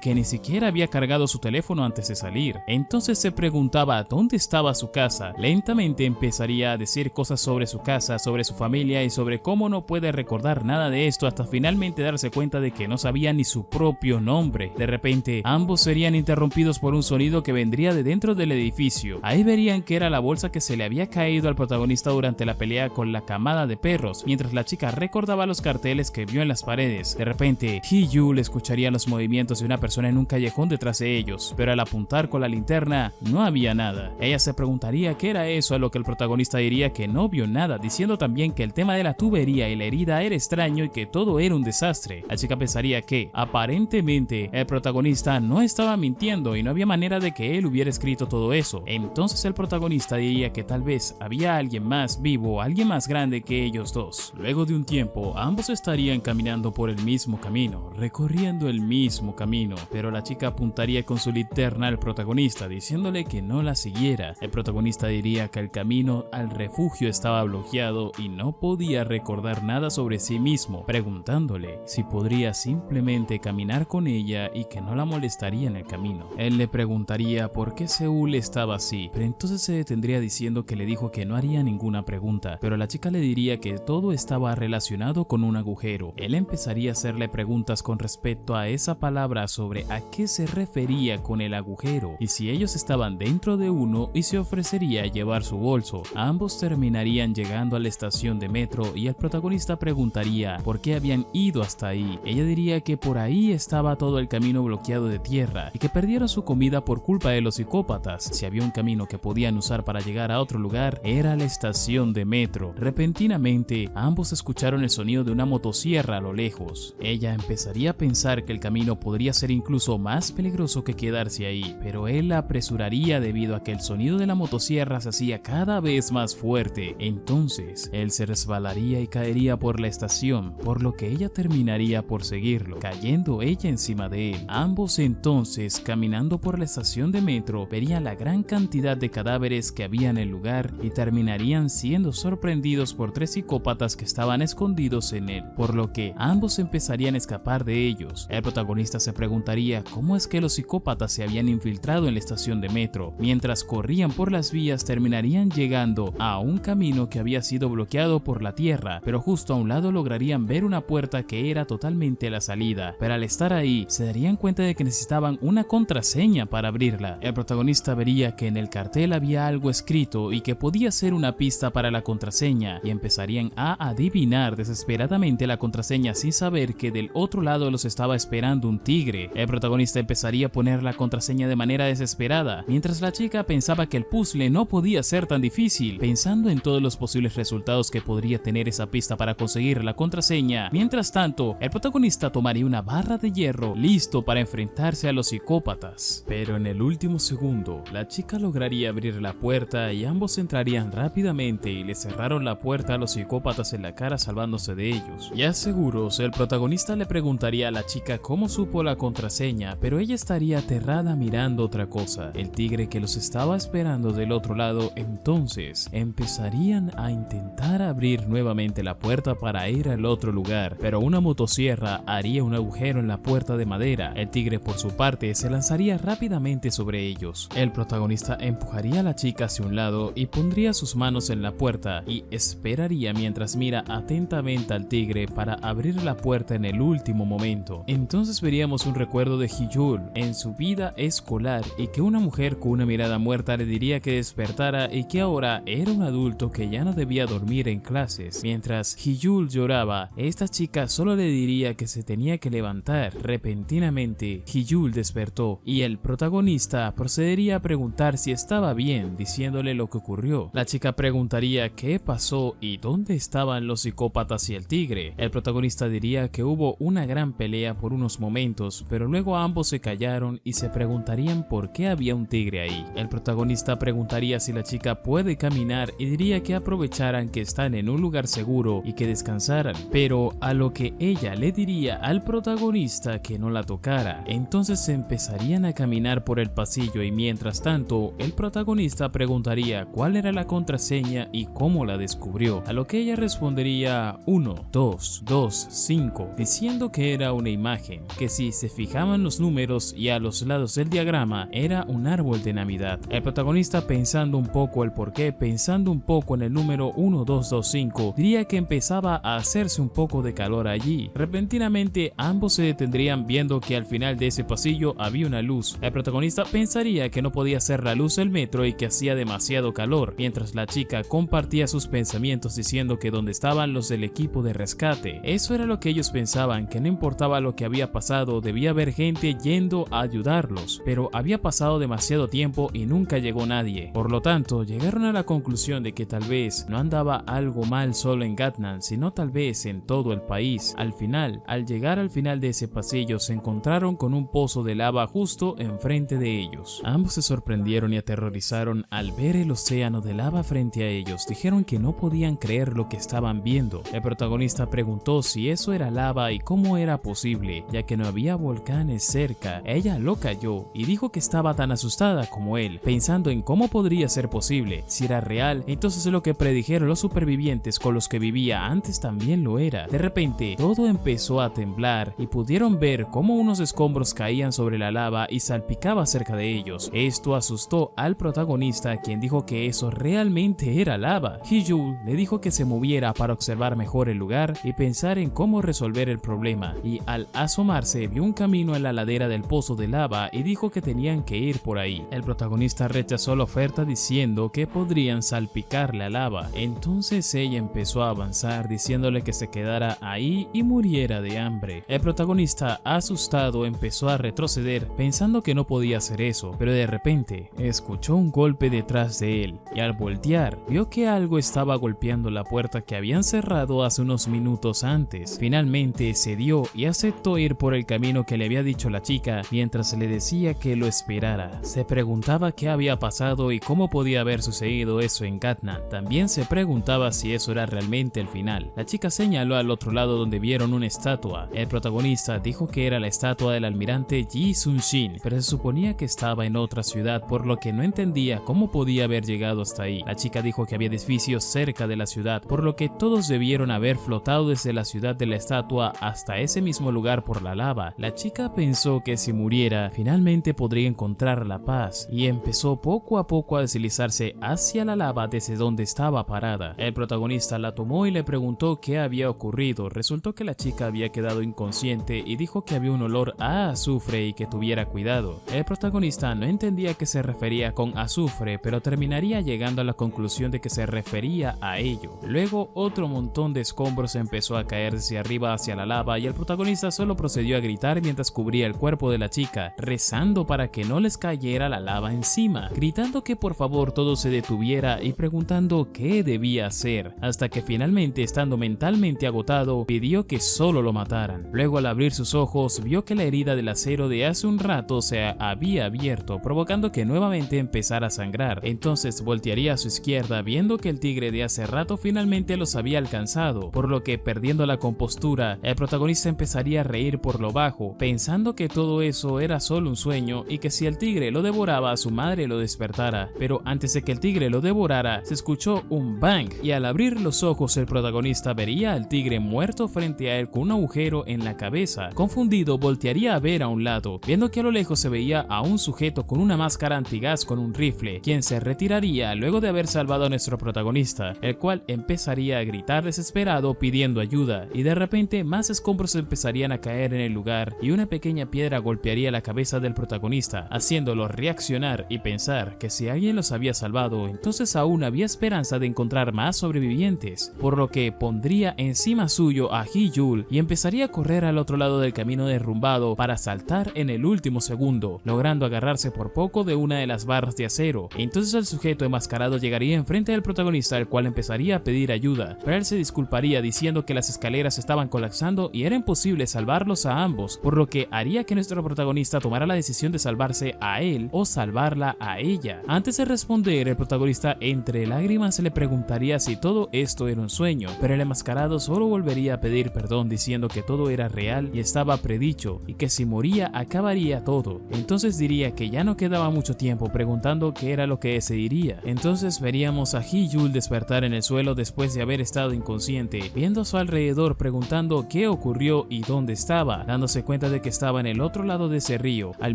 que ni siquiera había cargado su teléfono antes de salir. Entonces se preguntaba dónde estaba su casa. Lentamente empezaría a decir cosas sobre su casa, sobre su familia y sobre cómo no puede recordar nada de esto hasta finalmente darse cuenta de que no sabía ni su propio nombre. De repente, ambos serían interrumpidos por un sonido que vendría de dentro del edificio. Ahí verían que era la bolsa que se le había caído al protagonista durante la pelea con la camada de perros, mientras la chica recordaba los carteles que vio en las paredes. De repente, Hee-Yul escucharía los movimientos de una persona en un callejón detrás de ellos, pero al apuntar con la linterna no había nada. Ella se preguntaría qué era eso, a lo que el protagonista diría que no vio nada, diciendo también que el tema de la tubería y la herida era extraño y que todo era un desastre. La chica pensaría que, aparentemente, el protagonista no estaba mintiendo y no había manera de que él hubiera escrito todo eso. Entonces el protagonista diría que tal vez había alguien más vivo, alguien más grande que ellos dos. Luego de un tiempo, ambos estarían caminando por el mismo camino, recorriendo el mismo camino, pero la chica apuntaría con su linterna al protagonista, diciéndole que no la siguiera. El protagonista diría que el camino al refugio estaba bloqueado y no podía recordar nada sobre sí mismo, preguntándole si podría simplemente caminar con ella y que no la molestaría en el camino. Él le preguntaría por qué Seúl estaba así, pero entonces se detendría diciendo que le dijo que no haría ninguna pregunta, pero la chica le diría que todo estaba relacionado con un agujero. Él empezaría a hacerle preguntas con respecto a esa palabra, sobre a qué se refería con el agujero y si ellos estaban dentro de uno, y se ofrecería a llevar su bolso. Ambos terminarían llegando a la estación de metro y el protagonista preguntaría por qué habían ido hasta ahí. Ella diría que por ahí estaba todo el camino bloqueado de tierra y que perdieron su comida por culpa de los psicópatas. Si había un camino que podían usar para llegar a otro lugar, era la estación de metro. Repentinamente, ambos escucharon el sonido de una motosierra a lo lejos. Ella empezaría a pensar que el camino podría ser incluso más peligroso que quedarse ahí, pero él la apresuraría debido a que el sonido de la motosierra se hacía cada vez más fuerte. Entonces, él se resbalaría y caería por la estación, por lo que ella terminaría por seguirlo, cayendo ella encima de él. Ambos entonces, caminando por la estación de metro, verían la gran cantidad de cadáveres que había en el lugar y terminarían siendo sorprendidos por 3 psicópatas que estaban escondidos en él, por lo que ambos empezarían a escapar de ellos. El protagonista se preguntaría cómo es que los psicópatas se habían infiltrado en la estación de metro. Mientras corrían por las vías, terminarían llegando a un camino que había sido bloqueado por la tierra, pero justo a un lado lograrían ver una puerta que era totalmente la salida, pero al estar ahí se darían cuenta de que necesitaban una contraseña para abrirla. El protagonista vería que en el cartel había algo escrito y que podía ser una pista para la contraseña, y empezarían a adivinar desesperadamente la contraseña sin saber que del otro lado los estaba esperando un tigre. El protagonista empezaría a poner la contraseña de manera desesperada, mientras la chica pensaba que el puzzle no podía ser tan difícil, pensando en todos los posibles resultados que podría tener esa pista para conseguir la contraseña. Mientras tanto, el protagonista tomaría una barra de hierro listo para enfrentarse a los psicópatas. Pero en el último segundo, la chica lograría abrir la puerta y ambos entrarían rápidamente y le cerraron la puerta a los psicópatas en la cara, salvándose de ellos. Ya seguros, el protagonista le preguntaría a la chica cómo supo la contraseña, pero ella estaría aterrada mirando otra cosa. El tigre que los estaba esperando del otro lado, entonces empezarían a intentar abrir nuevamente la puerta para ir al otro lugar, pero una motosierra haría un agujero en la puerta de madera. El tigre por su parte se lanzaría rápidamente sobre ellos. El protagonista empujaría a la chica hacia un lado y pondría sus manos en la puerta y esperaría mientras mira atentamente al tigre para abrir la puerta en el último momento. Entonces veríamos un recuerdo de Hee-Yul en su vida escolar y que una mujer con una mirada muerta le diría que despertara y que ahora era un adulto que ya no debía dormir en clases. Mientras Hee-Yul lloraba, esta chica solo le diría que se tenía que levantar. Repentinamente, Hee-Yul despertó y el protagonista procedería a preguntar si estaba bien, diciéndole lo que ocurrió. La chica preguntaría qué pasó y dónde estaban los psicópatas y el tigre. El protagonista diría que hubo una gran pelea por unos momentos, pero luego ambos se callaron y se preguntarían por qué había un tigre ahí. El protagonista preguntaría si la chica puede caminar y diría que aprovecharan que están en un lugar seguro y que descansaran, pero a lo que ella le diría al protagonista que no la tocara. Entonces se empezarían a caminar por el pasillo y mientras tanto el protagonista preguntaría cuál era la contraseña y cómo la descubrió, a lo que ella respondería 1, 2, 2, 5, diciendo que era una imagen, que si se fijaban los números y a los lados del diagrama era un árbol de Navidad. El protagonista, pensando un poco el porqué, pensando un poco en el número 1225, diría que empezaba a hacerse un poco de calor allí. Repentinamente ambos se detendrían viendo que al final de ese pasillo había una luz. El protagonista pensaría que no podía ser la luz del metro y que hacía demasiado calor, mientras la chica compartía sus pensamientos diciendo que donde estaban los del equipo de rescate. Eso era lo que ellos pensaban, que no importaba lo que había pasado, debía haber gente yendo a ayudarlos, pero había pasado demasiado tiempo y nunca llegó nadie. Por lo tanto, llegaron a la conclusión de que tal vez no andaba algo mal solo en Gatnan, sino tal vez en todo el país. Al llegar al final de ese pasillo, se encontraron con un pozo de lava justo enfrente de ellos. Ambos se sorprendieron y aterrorizaron al ver el océano de lava frente a ellos. Dijeron que no podían creer lo que estaban viendo. El protagonista preguntó si eso era lava y cómo era posible, ya que no había volcanes cerca. Ella lo calló y dijo que estaba tan asustada como él, pensando en cómo podría ser posible. Si era real, entonces lo que predijeron los supervivientes con los que vivía antes también lo era. De repente, todo empezó a temblar y pudieron ver cómo unos escombros caían sobre la lava y salpicaba cerca de ellos. Esto asustó al protagonista, quien dijo que eso realmente era lava. Hee-Jul le dijo que se moviera para observar mejor el lugar y pensar en cómo resolver el problema, y al asomarse vio un camino en la ladera del pozo de lava y dijo que tenían que ir por ahí. El protagonista rechazó la oferta diciendo que podrían salpicar la lava. Entonces ella empezó a avanzar diciéndole que se quedara ahí y muriera de hambre. El protagonista, asustado, empezó a retroceder pensando que no podía hacer eso, pero de repente escuchó un golpe detrás de él y al voltear vio que algo estaba golpeando la puerta que habían cerrado hace unos minutos antes. Finalmente cedió y aceptó ir por el camino que le había dicho la chica mientras le decía que lo esperara. Se preguntaba qué había pasado y cómo podía haber sucedido eso en Gatnan. También se preguntaba si eso era realmente el final. La chica señaló al otro lado donde vieron una estatua. El protagonista dijo que era la estatua del almirante Ji Sun-shin, pero se suponía que estaba en otra ciudad, por lo que no entendía cómo podía haber llegado hasta ahí. La chica dijo que había edificios cerca de la ciudad, por lo que todos debieron haber flotado desde la ciudad de la estatua hasta ese mismo lugar por la lava. La chica pensó que si muriera, finalmente podría encontrar la paz, y empezó poco a poco a deslizarse hacia la lava desde donde estaba parada. El protagonista la tomó y le preguntó qué había ocurrido. Resultó que la chica había quedado inconsciente y dijo que había un olor a azufre y que tuviera cuidado. El protagonista no entendía a qué se refería con azufre, pero terminaría llegando a la conclusión de que se refería a ello. Luego otro montón de escombros empezó a caer desde arriba hacia la lava y el protagonista solo procedió a gritar mientras cubría el cuerpo de la chica, rezando para que no les cayera la lava encima, gritando que por favor todo se detuviera y preguntando qué debía hacer, hasta que finalmente, estando mentalmente agotado, pidió que solo lo mataran. Luego, al abrir sus ojos, vio que la herida del acero de hace un rato se había abierto, provocando que nuevamente empezara a sangrar. Entonces voltearía a su izquierda viendo que el tigre de hace rato finalmente los había alcanzado, por lo que, perdiendo la compostura, el protagonista empezaría a reír por lo bajo, pensando que todo eso era solo un sueño y que si el tigre lo devoraba, su madre lo despertara. Pero antes de que el tigre lo devorara, se escuchó un bang y al abrir los ojos el protagonista vería al tigre muerto frente a él con un agujero en la cabeza. Confundido, voltearía a ver a un lado, viendo que a lo lejos se veía a un sujeto con una máscara antigás con un rifle, quien se retiraría luego de haber salvado a nuestro protagonista, el cual empezaría a gritar desesperado pidiendo ayuda, y de repente más escombros empezarían a caer en el lugar y una pequeña piedra golpearía la cabeza del protagonista, haciéndolo reaccionar y pensar que si alguien los había salvado, entonces aún había esperanza de encontrar más sobrevivientes, por lo que pondría encima suyo a Hee-Jul y empezaría a correr al otro lado del camino derrumbado para saltar en el último segundo, logrando agarrarse por poco de una de las barras de acero. Entonces el sujeto enmascarado llegaría enfrente del protagonista, el cual empezaría a pedir ayuda, pero él se disculparía diciendo que las escaleras estaban colapsando y era imposible salvarlos a ambos, por lo que haría que nuestro protagonista tomara la decisión de salvarse a él o salvarla a ella. Antes de responder, el protagonista entre lágrimas le preguntaría si todo esto era un sueño, pero el enmascarado solo volvería a pedir perdón diciendo que todo era real y estaba predicho y que si moría acabaría todo. Entonces diría que ya no quedaba mucho tiempo, preguntando qué era lo que se diría. Entonces veríamos a Hee-Jul despertar en el suelo después de haber estado inconsciente, viendo a su alrededor preguntando qué ocurrió y dónde estaba, dándose cuenta de que estaba en el otro lado de ese río. Al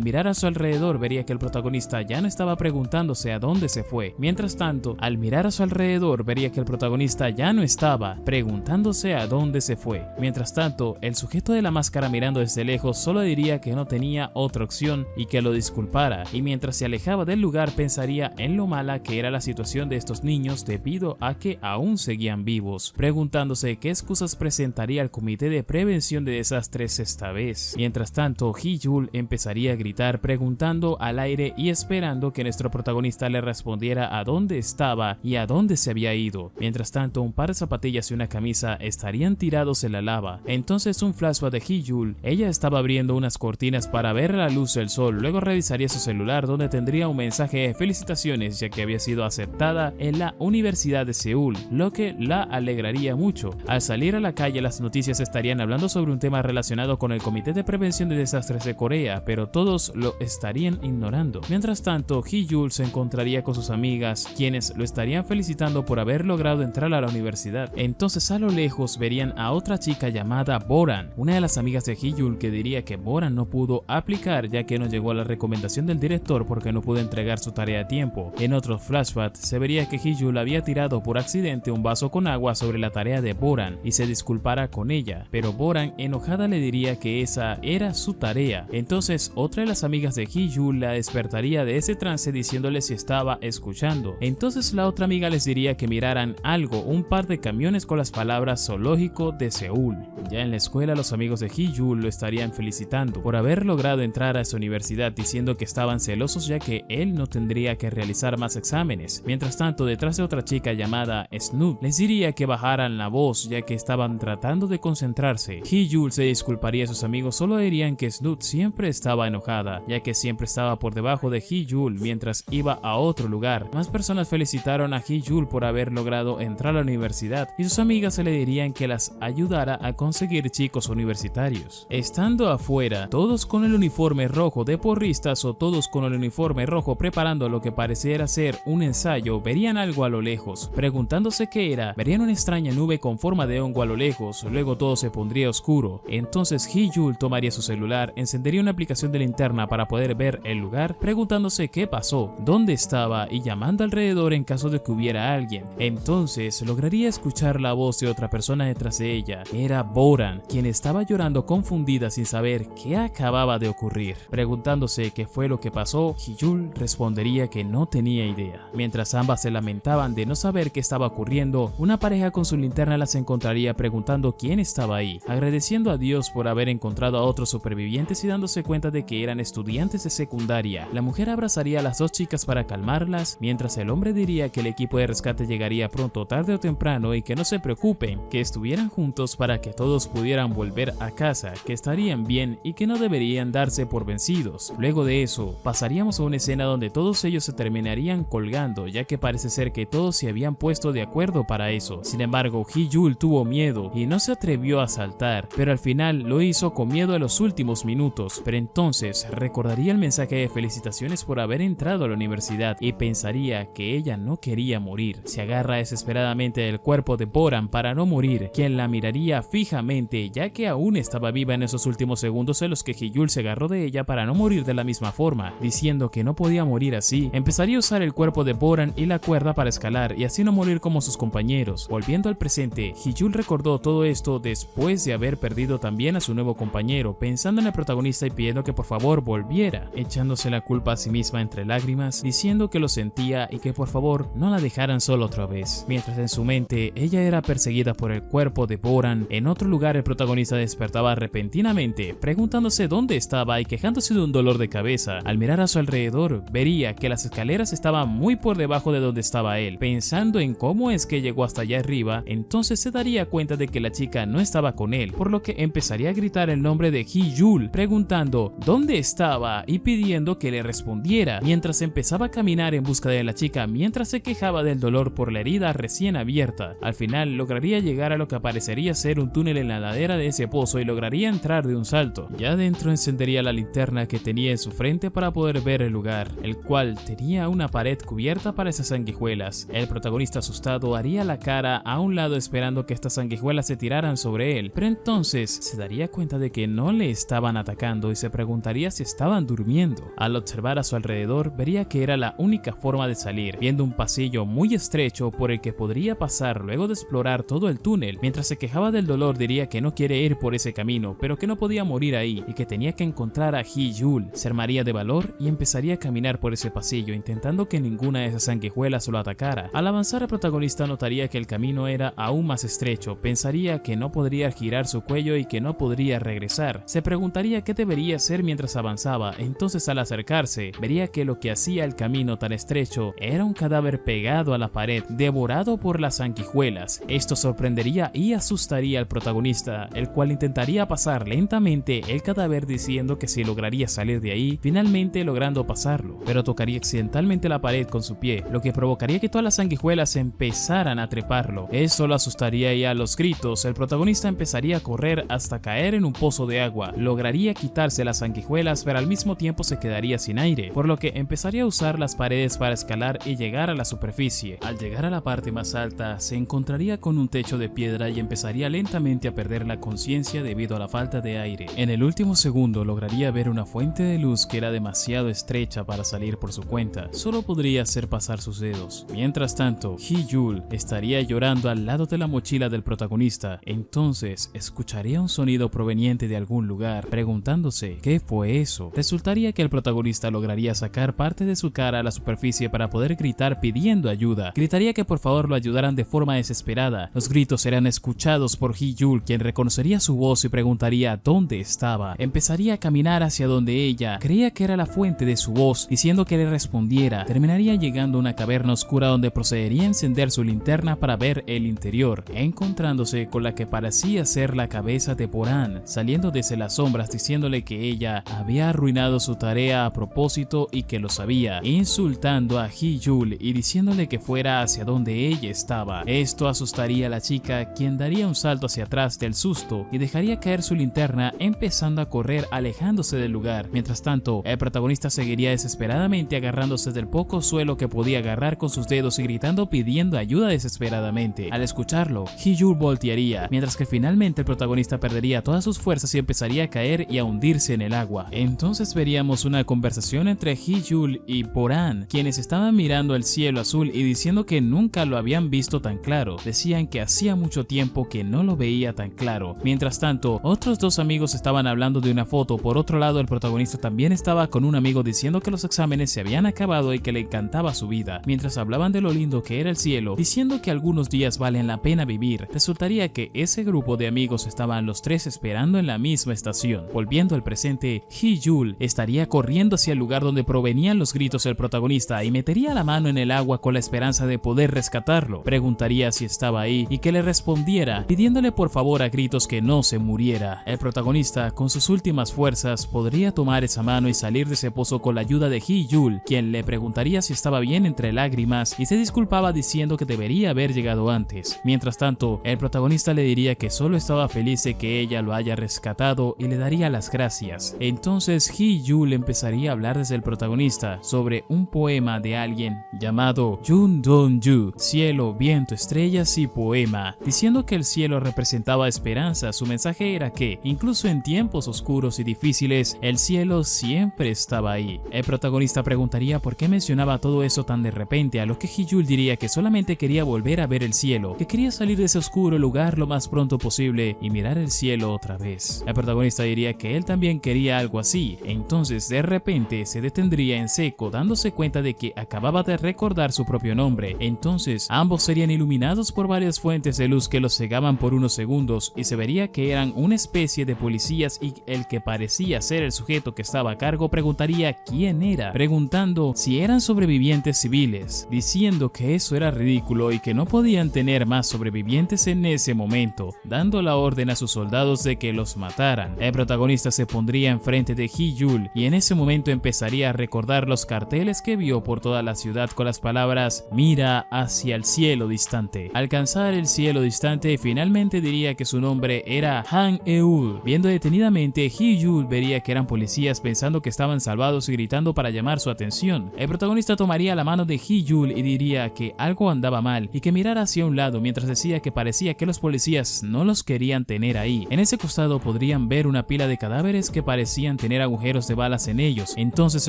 mirar a su alrededor vería que el protagonista ya no estaba preguntándose a dónde se fue. Mientras tanto, al mirar a su alrededor vería que el protagonista ya no estaba preguntándose a dónde se fue. Mientras tanto, el sujeto de la máscara mirando desde lejos solo diría que no tenía otra opción y que lo disculpara, y mientras se alejaba del lugar pensaría en lo mala que era la situación de estos niños debido a que aún seguían vivos, preguntándose qué excusas presentaría el Comité de Prevención de Desastres esta vez. Mientras tanto, Hee-Jul empezaría a gritar preguntando al aire y esperando que nuestro protagonista le respondiera a dónde estaba y a dónde se había ido. Mientras tanto, un par de zapatillas y una camisa estarían tirados en la lava. Entonces un flashback de Hee-Jul, ella estaba abriendo unas cortinas para ver la luz del sol, luego revisaría su celular donde tendría un mensaje de felicitaciones ya que había sido aceptada en la Universidad de Seúl, lo que la alegraría mucho. Al salir a la calle las noticias estarían hablando sobre un tema relacionado con el Comité de Prevención de Desastres de Corea, pero todos lo estarían ignorando. Mientras tanto, Hee-Jul se encontraría con sus amigas, quienes lo estarían felicitando por haber logrado entrar a la universidad. Entonces a lo lejos verían a otra chica llamada Boran, una de las amigas de Hee-Jul, que diría que Boran no pudo aplicar ya que no llegó a la recomendación del director porque no pudo entregar su tarea a tiempo. En otro flashback se vería que Hee-Jul había tirado por accidente un vaso con agua sobre la tarea de Boran y se disculpara con ella, pero Boran enojada le diría que esa era su tarea. Entonces otra de las amigas de Hee-Jul la despertaría de ese trance diciéndole si estaba escuchando. Entonces la otra amiga les diría que miraran algo, un par de camiones con las palabras Zoológico de Seúl. Ya en la escuela los amigos de Hee-Jul lo estarían felicitando por haber logrado entrar a su universidad, diciendo que estaban celosos ya que él no tendría que realizar más exámenes. Mientras tanto, detrás de otra chica llamada Snoop les diría que bajaran la voz ya que estaban tratando de concentrarse. Hee-Jul se disculparía a sus amigos, solo dirían que Snoop siempre estaba enojada ya que siempre estaba por debajo de Hee-Jul mientras iba a otro lugar. Más personas felicitaron a Hee-Jul por haber logrado entrar a la universidad y sus amigas se le dirían que las ayudara a conseguir chicos universitarios. Estando afuera, todos con el uniforme rojo de porristas o todos con el uniforme rojo preparando lo que pareciera ser un ensayo, verían algo a lo lejos. Preguntándose qué era, verían una extraña nube con forma de hongo a lo lejos, luego todo se pondría oscuro. Entonces Hee-Jul tomaría su celular, encendería una aplicación de linterna para poder ver el lugar, preguntándose qué pasó, dónde estaba y llamando alrededor en caso de que hubiera alguien. Entonces lograría escuchar la voz de otra persona detrás de ella. Era Boran, quien estaba llorando confundida sin saber qué acababa de ocurrir. Preguntándose qué fue lo que pasó, Hee-Jul respondería que no tenía idea. Mientras ambas se lamentaban de no saber qué estaba ocurriendo, una pareja con su linterna las encontraría preguntando quién estaba ahí, agradeciendo a Dios por haber encontrado a otros supervivientes y dándose cuenta de que eran estudiantes de secundaria. La mujer abrazaría a las dos chicas para calmarlas, mientras el hombre diría que el equipo de rescate llegaría pronto, tarde o temprano, y que no se preocupen, que estuvieran juntos para que todos pudieran volver a casa, que estarían bien y que no deberían darse por vencidos. Luego de eso, pasaríamos a una escena donde todos ellos se terminarían colgando, ya que parece ser que todos se habían puesto de acuerdo para eso. Sin embargo, Hee-Jul tuvo miedo y no se atrevió a saltar, pero al final lo hizo con miedo a los últimos minutos. Pero entonces recordaría el mensaje de felicitaciones por haber entrado a la universidad y pensaría que ella no quería morir. Se agarra desesperadamente del cuerpo de Boran para no morir, quien la miraría fijamente ya que aún estaba viva en esos últimos segundos en los que Hee-Jul se agarró de ella para no morir de la misma forma, diciendo que no podía morir así. Empezaría a usar el cuerpo de Boran y la cuerda para escalar y así no morir como sus compañeros. Volviendo al presente, Hee-Jul recordó todo esto después de haber perdido también a su nuevo compañero, pensando en el protagonista y pidiendo que por favor volviera, echándose la culpa a sí misma entre lágrimas, diciendo que lo sentía y que por favor no la dejaran sola otra vez. Mientras en su mente ella era perseguida por el cuerpo de Boran, en otro lugar el protagonista despertaba repentinamente, preguntándose dónde estaba y quejándose de un dolor de cabeza. Al mirar a su alrededor, vería que las escaleras estaban muy por debajo de donde estaba él. Pensando en cómo es que llegó hasta allá arriba, entonces se daría cuenta cuenta de que la chica no estaba con él, por lo que empezaría a gritar el nombre de Hee-Jul, preguntando dónde estaba y pidiendo que le respondiera, mientras empezaba a caminar en busca de la chica mientras se quejaba del dolor por la herida recién abierta. Al final lograría llegar a lo que parecería ser un túnel en la ladera de ese pozo y lograría entrar de un salto. Ya dentro encendería la linterna que tenía en su frente para poder ver el lugar, el cual tenía una pared cubierta para esas sanguijuelas. El protagonista asustado haría la cara a un lado esperando que estas sanguijuelas se tiraran sobre él, pero entonces se daría cuenta de que no le estaban atacando y se preguntaría si estaban durmiendo. Al observar a su alrededor vería que era la única forma de salir, viendo un pasillo muy estrecho por el que podría pasar luego de explorar todo el túnel. Mientras se quejaba del dolor diría que no quiere ir por ese camino, pero que no podía morir ahí y que tenía que encontrar a Hee-Jul. Se armaría de valor y empezaría a caminar por ese pasillo intentando que ninguna de esas sanguijuelas lo atacara. Al avanzar el protagonista notaría que el camino era aún más estrecho, pensaría que no podría girar su cuello y que no podría regresar. Se preguntaría qué debería hacer mientras avanzaba, entonces al acercarse vería que lo que hacía el camino tan estrecho era un cadáver pegado a la pared, devorado por las sanguijuelas. Esto sorprendería y asustaría al protagonista, el cual intentaría pasar lentamente el cadáver diciendo que si lograría salir de ahí, finalmente logrando pasarlo, pero tocaría accidentalmente la pared con su pie, lo que provocaría que todas las sanguijuelas empezaran a treparlo. Esto lo asustaría y a los gritos el protagonista empezaría a correr hasta caer en un pozo de agua. Lograría quitarse las sanguijuelas, pero al mismo tiempo se quedaría sin aire, por lo que empezaría a usar las paredes para escalar y llegar a la superficie. Al llegar a la parte más alta, se encontraría con un techo de piedra y empezaría lentamente a perder la conciencia debido a la falta de aire. En el último segundo lograría ver una fuente de luz que era demasiado estrecha para salir por su cuenta, solo podría hacer pasar sus dedos. Mientras tanto, Hee-Jul estaría llorando al lado de la mochila del protagonista. Entonces escucharía un sonido proveniente de algún lugar, preguntándose ¿qué fue eso? Resultaría que el protagonista lograría sacar parte de su cara a la superficie para poder gritar pidiendo ayuda. Gritaría que por favor lo ayudaran de forma desesperada. Los gritos serán escuchados por Hee-Jul, quien reconocería su voz y preguntaría dónde estaba. Empezaría a caminar hacia donde ella creía que era la fuente de su voz, diciendo que le respondiera. Terminaría llegando a una caverna oscura donde procedería a encender su linterna para ver el interior, encontrándose con la que parecía ser la cabeza de Porán, saliendo desde las sombras diciéndole que ella había arruinado su tarea a propósito y que lo sabía, insultando a Hee-Jul y diciéndole que fuera hacia donde ella estaba. Esto asustaría a la chica, quien daría un salto hacia atrás del susto y dejaría caer su linterna, empezando a correr alejándose del lugar. Mientras tanto, el protagonista seguiría desesperadamente agarrándose del poco suelo que podía agarrar con sus dedos y gritando pidiendo ayuda desesperadamente. Al escucharlo, Hee-Jul voltearía, mientras que finalmente el protagonista perdería todas sus fuerzas y empezaría a caer y a hundirse en el agua. Entonces veríamos una conversación entre Hee-Jul y Porán, quienes estaban mirando el cielo azul y diciendo que nunca lo habían visto tan claro. Decían que hacía mucho tiempo que no lo veía tan claro. Mientras tanto, otros dos amigos estaban hablando de una foto. Por otro lado, el protagonista también estaba con un amigo diciendo que los exámenes se habían acabado y que le encantaba su vida, mientras hablaban de lo lindo que era el cielo, diciendo que algunos días valen la pena vivir. Resultaría que ese grupo de amigos estaban los tres esperando en la misma estación. Volviendo al presente, Hee-Jul estaría corriendo hacia el lugar donde provenían los gritos del protagonista y metería la mano en el agua con la esperanza de poder rescatarlo. Preguntaría si estaba ahí y que le respondiera, pidiéndole por favor a gritos que no se muriera. El protagonista, con sus últimas fuerzas, podría tomar esa mano y salir de ese pozo con la ayuda de Hee-Jul, quien le preguntaría si estaba bien entre lágrimas y se disculpaba diciendo que debería haber llegado antes. Mientras tanto, el protagonista le diría que solo estaba feliz de que ella lo haya rescatado y le daría las gracias. Entonces Hee-Jul empezaría a hablar desde el protagonista sobre un poema de alguien llamado Jun Dong-ju, cielo, viento, estrellas y poema, diciendo que el cielo representaba esperanza. Su mensaje era que, incluso en tiempos oscuros y difíciles, el cielo siempre estaba ahí. El protagonista preguntaría por qué mencionaba todo eso tan de repente, a lo que Hee-Jul diría que solamente quería volver a ver el cielo, que quería salir de ese oscuro lugar lo más pronto posible y mirar el cielo otra vez. El protagonista diría que él también quería algo así. Entonces de repente se detendría en seco, dándose cuenta de que acababa de recordar su propio nombre. Entonces ambos serían iluminados por varias fuentes de luz que los cegaban por unos segundos y se vería que eran una especie de policías, y el que parecía ser el sujeto que estaba a cargo preguntaría quién era, preguntando si eran sobrevivientes civiles, diciendo que eso era ridículo y que no podían tener más sobrevivientes en en ese momento, dando la orden a sus soldados de que los mataran. El protagonista se pondría enfrente de Hee-Yul y en ese momento empezaría a recordar los carteles que vio por toda la ciudad con las palabras "mira hacia el cielo distante". Alcanzar el cielo distante, finalmente diría que su nombre era Han Eul. Viendo detenidamente, Hee-Yul vería que eran policías pensando que estaban salvados y gritando para llamar su atención. El protagonista tomaría la mano de Hee-Yul y diría que algo andaba mal y que mirara hacia un lado mientras decía que parecía que los policías no los querían tener ahí. En ese costado podrían ver una pila de cadáveres que parecían tener agujeros de balas en ellos. Entonces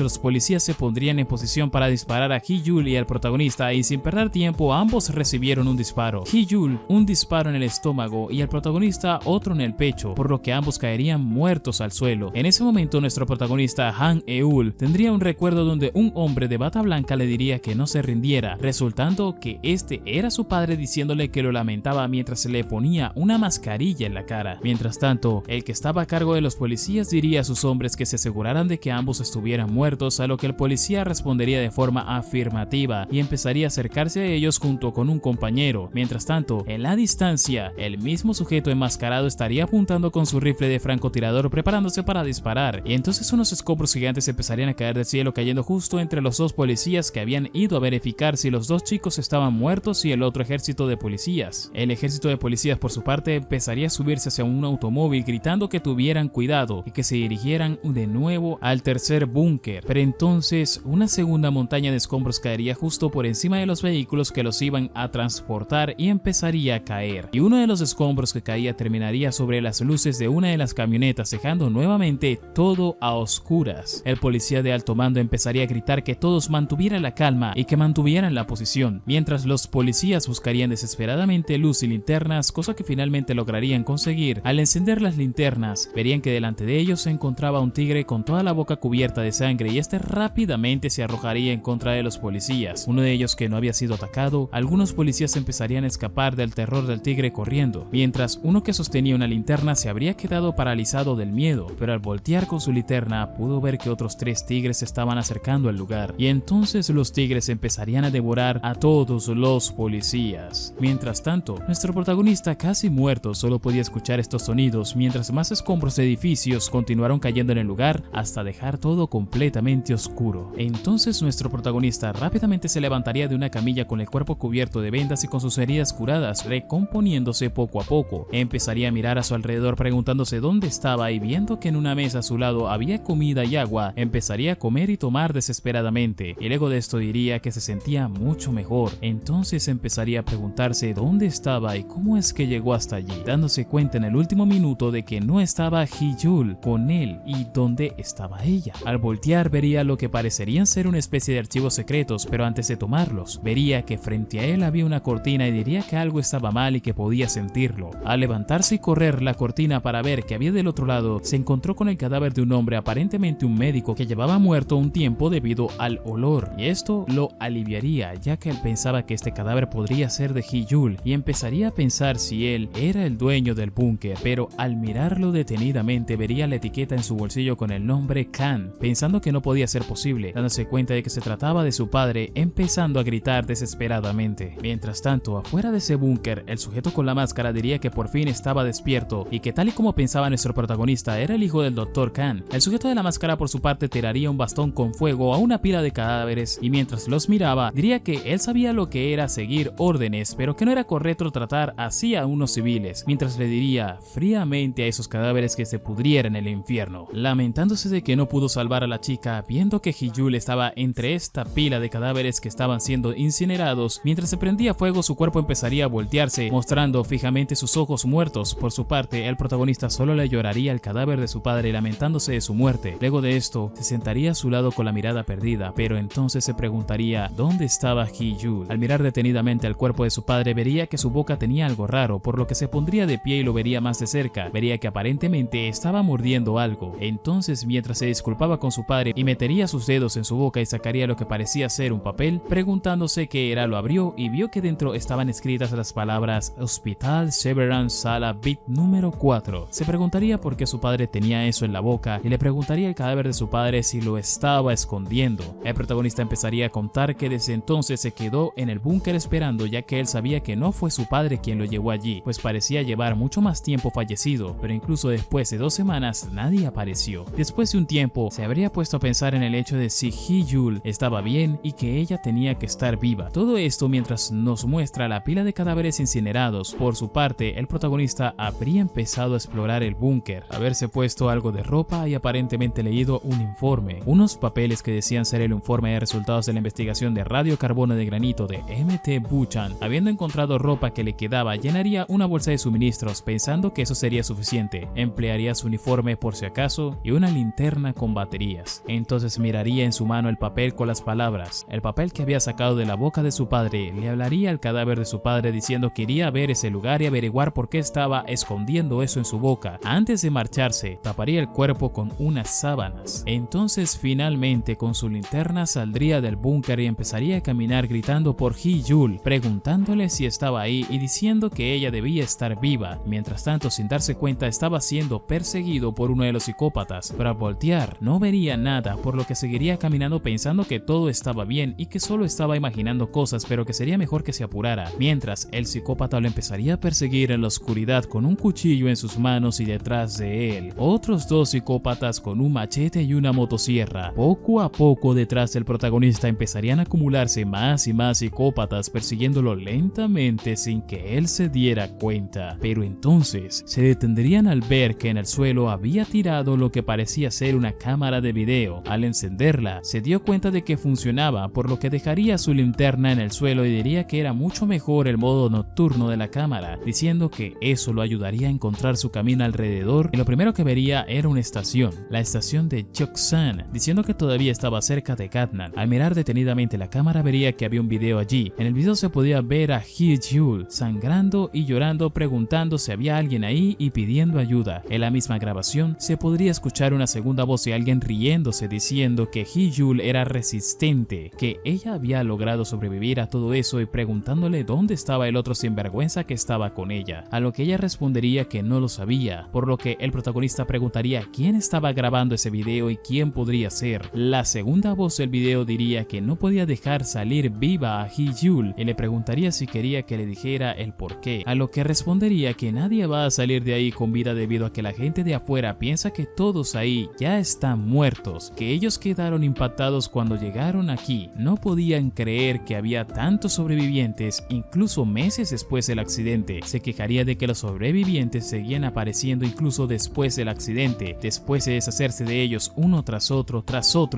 los policías se pondrían en posición para disparar a Hee-Yul y al protagonista, y sin perder tiempo ambos recibieron un disparo. Hee-Yul un disparo en el estómago y el protagonista otro en el pecho, por lo que ambos caerían muertos al suelo. En ese momento nuestro protagonista Han Eul tendría un recuerdo donde un hombre de bata blanca le diría que no se rindiera, resultando que este era su padre diciéndole que lo lamentaba mientras se le ponía una mascarilla en la cara. Mientras tanto, el que estaba a cargo de los policías diría a sus hombres que se aseguraran de que ambos estuvieran muertos, a lo que el policía respondería de forma afirmativa y empezaría a acercarse a ellos junto con un compañero. Mientras tanto, en la distancia, el mismo sujeto enmascarado estaría apuntando con su rifle de francotirador preparándose para disparar, y entonces unos escombros gigantes empezarían a caer del cielo, cayendo justo entre los dos policías que habían ido a verificar si los dos chicos estaban muertos y el otro ejército de policías. El ejército de policías por su parte empezaría a subirse hacia un automóvil gritando que tuvieran cuidado y que se dirigieran de nuevo al tercer búnker, pero entonces una segunda montaña de escombros caería justo por encima de los vehículos que los iban a transportar y empezaría a caer, y uno de los escombros que caía terminaría sobre las luces de una de las camionetas, dejando nuevamente todo a oscuras. El policía de alto mando empezaría a gritar que todos mantuvieran la calma y que mantuvieran la posición, mientras los policías buscarían desesperadamente luz y linternas, cosa que finalmente lograrían conseguir. Al encender las linternas, verían que delante de ellos se encontraba un tigre con toda la boca cubierta de sangre, y este rápidamente se arrojaría en contra de los policías. Uno de ellos que no había sido atacado, algunos policías empezarían a escapar del terror del tigre corriendo, mientras uno que sostenía una linterna se habría quedado paralizado del miedo, pero al voltear con su linterna pudo ver que otros 3 tigres se estaban acercando al lugar, y entonces los tigres empezarían a devorar a todos los policías. Mientras tanto, nuestro protagonista, casi muerto, solo podía escuchar estos sonidos mientras más escombros de edificios continuaron cayendo en el lugar hasta dejar todo completamente oscuro. Entonces nuestro protagonista rápidamente se levantaría de una camilla con el cuerpo cubierto de vendas y con sus heridas curadas, recomponiéndose poco a poco. Empezaría a mirar a su alrededor preguntándose dónde estaba, y viendo que en una mesa a su lado había comida y agua, empezaría a comer y tomar desesperadamente, y luego de esto diría que se sentía mucho mejor. Entonces empezaría a preguntarse dónde estaba y cómo es que llegó hasta allí, dándose cuenta en el último minuto de que no estaba Hee-Yul con él y dónde estaba ella. Al voltear vería lo que parecerían ser una especie de archivos secretos, pero antes de tomarlos, vería que frente a él había una cortina y diría que algo estaba mal y que podía sentirlo. Al levantarse y correr la cortina para ver que había del otro lado, se encontró con el cadáver de un hombre, aparentemente un médico, que llevaba muerto un tiempo debido al olor, y esto lo aliviaría, ya que él pensaba que este cadáver podría ser de Hee-Yul, y empezaría a pensar si él era el dueño del búnker, pero al mirarlo detenidamente vería la etiqueta en su bolsillo con el nombre Khan, pensando que no podía ser posible, dándose cuenta de que se trataba de su padre, empezando a gritar desesperadamente. Mientras tanto, afuera de ese búnker, el sujeto con la máscara diría que por fin estaba despierto y que tal y como pensaba nuestro protagonista era el hijo del Dr. Khan. El sujeto de la máscara por su parte tiraría un bastón con fuego a una pila de cadáveres, y mientras los miraba diría que él sabía lo que era seguir órdenes, pero que no era correcto tratar así a unos civiles, mientras le diría fríamente a esos cadáveres que se pudrieran en el infierno. Lamentándose de que no pudo salvar a la chica, viendo que Hee-Yul estaba entre esta pila de cadáveres que estaban siendo incinerados, mientras se prendía fuego su cuerpo empezaría a voltearse, mostrando fijamente sus ojos muertos. Por su parte, el protagonista solo le lloraría el cadáver de su padre, lamentándose de su muerte. Luego de esto, se sentaría a su lado con la mirada perdida, pero entonces se preguntaría dónde estaba Hee-Yul. Al mirar detenidamente al cuerpo de su padre, vería que su boca tenía algo raro, por lo que se pondría de pie y lo vería más de cerca. Vería que aparentemente estaba mordiendo algo. Entonces, mientras se disculpaba con su padre y metería sus dedos en su boca y sacaría lo que parecía ser un papel, preguntándose qué era, lo abrió y vio que dentro estaban escritas las palabras Hospital Severance Sala Bit número 4. Se preguntaría por qué su padre tenía eso en la boca y le preguntaría al cadáver de su padre si lo estaba escondiendo. El protagonista empezaría a contar que desde entonces se quedó en el búnker esperando, ya que él sabía que no fue su padre padre quien lo llevó allí, pues parecía llevar mucho más tiempo fallecido, pero incluso después de 2 semanas nadie apareció. Después de un tiempo se habría puesto a pensar en el hecho de si Hee-Jul estaba bien y que ella tenía que estar viva. Todo esto mientras nos muestra la pila de cadáveres incinerados. Por su parte, el protagonista habría empezado a explorar el búnker, haberse puesto algo de ropa y aparentemente leído un informe, unos papeles que decían ser el informe de resultados de la investigación de radiocarbono de granito de M.T. Buchan. Habiendo encontrado ropa que le quedaba, llenaría una bolsa de suministros pensando que eso sería suficiente. Emplearía su uniforme por si acaso y una linterna con baterías. Entonces miraría en su mano el papel con las palabras. El papel que había sacado de la boca de su padre le hablaría al cadáver de su padre diciendo que iría a ver ese lugar y averiguar por qué estaba escondiendo eso en su boca. Antes de marcharse, taparía el cuerpo con unas sábanas. Entonces finalmente con su linterna saldría del búnker y empezaría a caminar gritando por Hee-Jul, preguntándole si estaba ahí y diciendo que ella debía estar viva. Mientras tanto, sin darse cuenta, estaba siendo perseguido por uno de los psicópatas, pero al voltear no vería nada, por lo que seguiría caminando pensando que todo estaba bien y que solo estaba imaginando cosas, pero que sería mejor que se apurara. Mientras el psicópata lo empezaría a perseguir en la oscuridad con un cuchillo en sus manos y detrás de él otros 2 psicópatas con un machete y una motosierra. Poco a poco detrás del protagonista empezarían a acumularse más y más psicópatas persiguiéndolo lentamente sin que él se diera cuenta. Pero entonces se detendrían al ver que en el suelo había tirado lo que parecía ser una cámara de video. Al encenderla, se dio cuenta de que funcionaba, por lo que dejaría su linterna en el suelo y diría que era mucho mejor el modo nocturno de la cámara, diciendo que eso lo ayudaría a encontrar su camino alrededor, y lo primero que vería era una estación, la estación de Joksan, diciendo que todavía estaba cerca de Gatnan. Al mirar detenidamente la cámara vería que había un video allí. En el video se podía ver a Hee-Jul sangrando y llorando, preguntando si había alguien ahí y pidiendo ayuda. En la misma grabación se podría escuchar una segunda voz de alguien riéndose diciendo que Hee-Jul era resistente, que ella había logrado sobrevivir a todo eso y preguntándole dónde estaba el otro sinvergüenza que estaba con ella, a lo que ella respondería que no lo sabía, por lo que el protagonista preguntaría quién estaba grabando ese video y quién podría ser. La segunda voz del video diría que no podía dejar salir viva a Hee-Jul y le preguntaría si quería que le dijera el porqué, a lo que respondería que nadie va a salir de ahí con vida debido a que la gente de afuera piensa que todos ahí ya están muertos, que ellos quedaron impactados cuando llegaron aquí, no podían creer que había tantos sobrevivientes incluso meses después del accidente. Se quejaría de que los sobrevivientes seguían apareciendo incluso después del accidente, después de deshacerse de ellos uno tras otro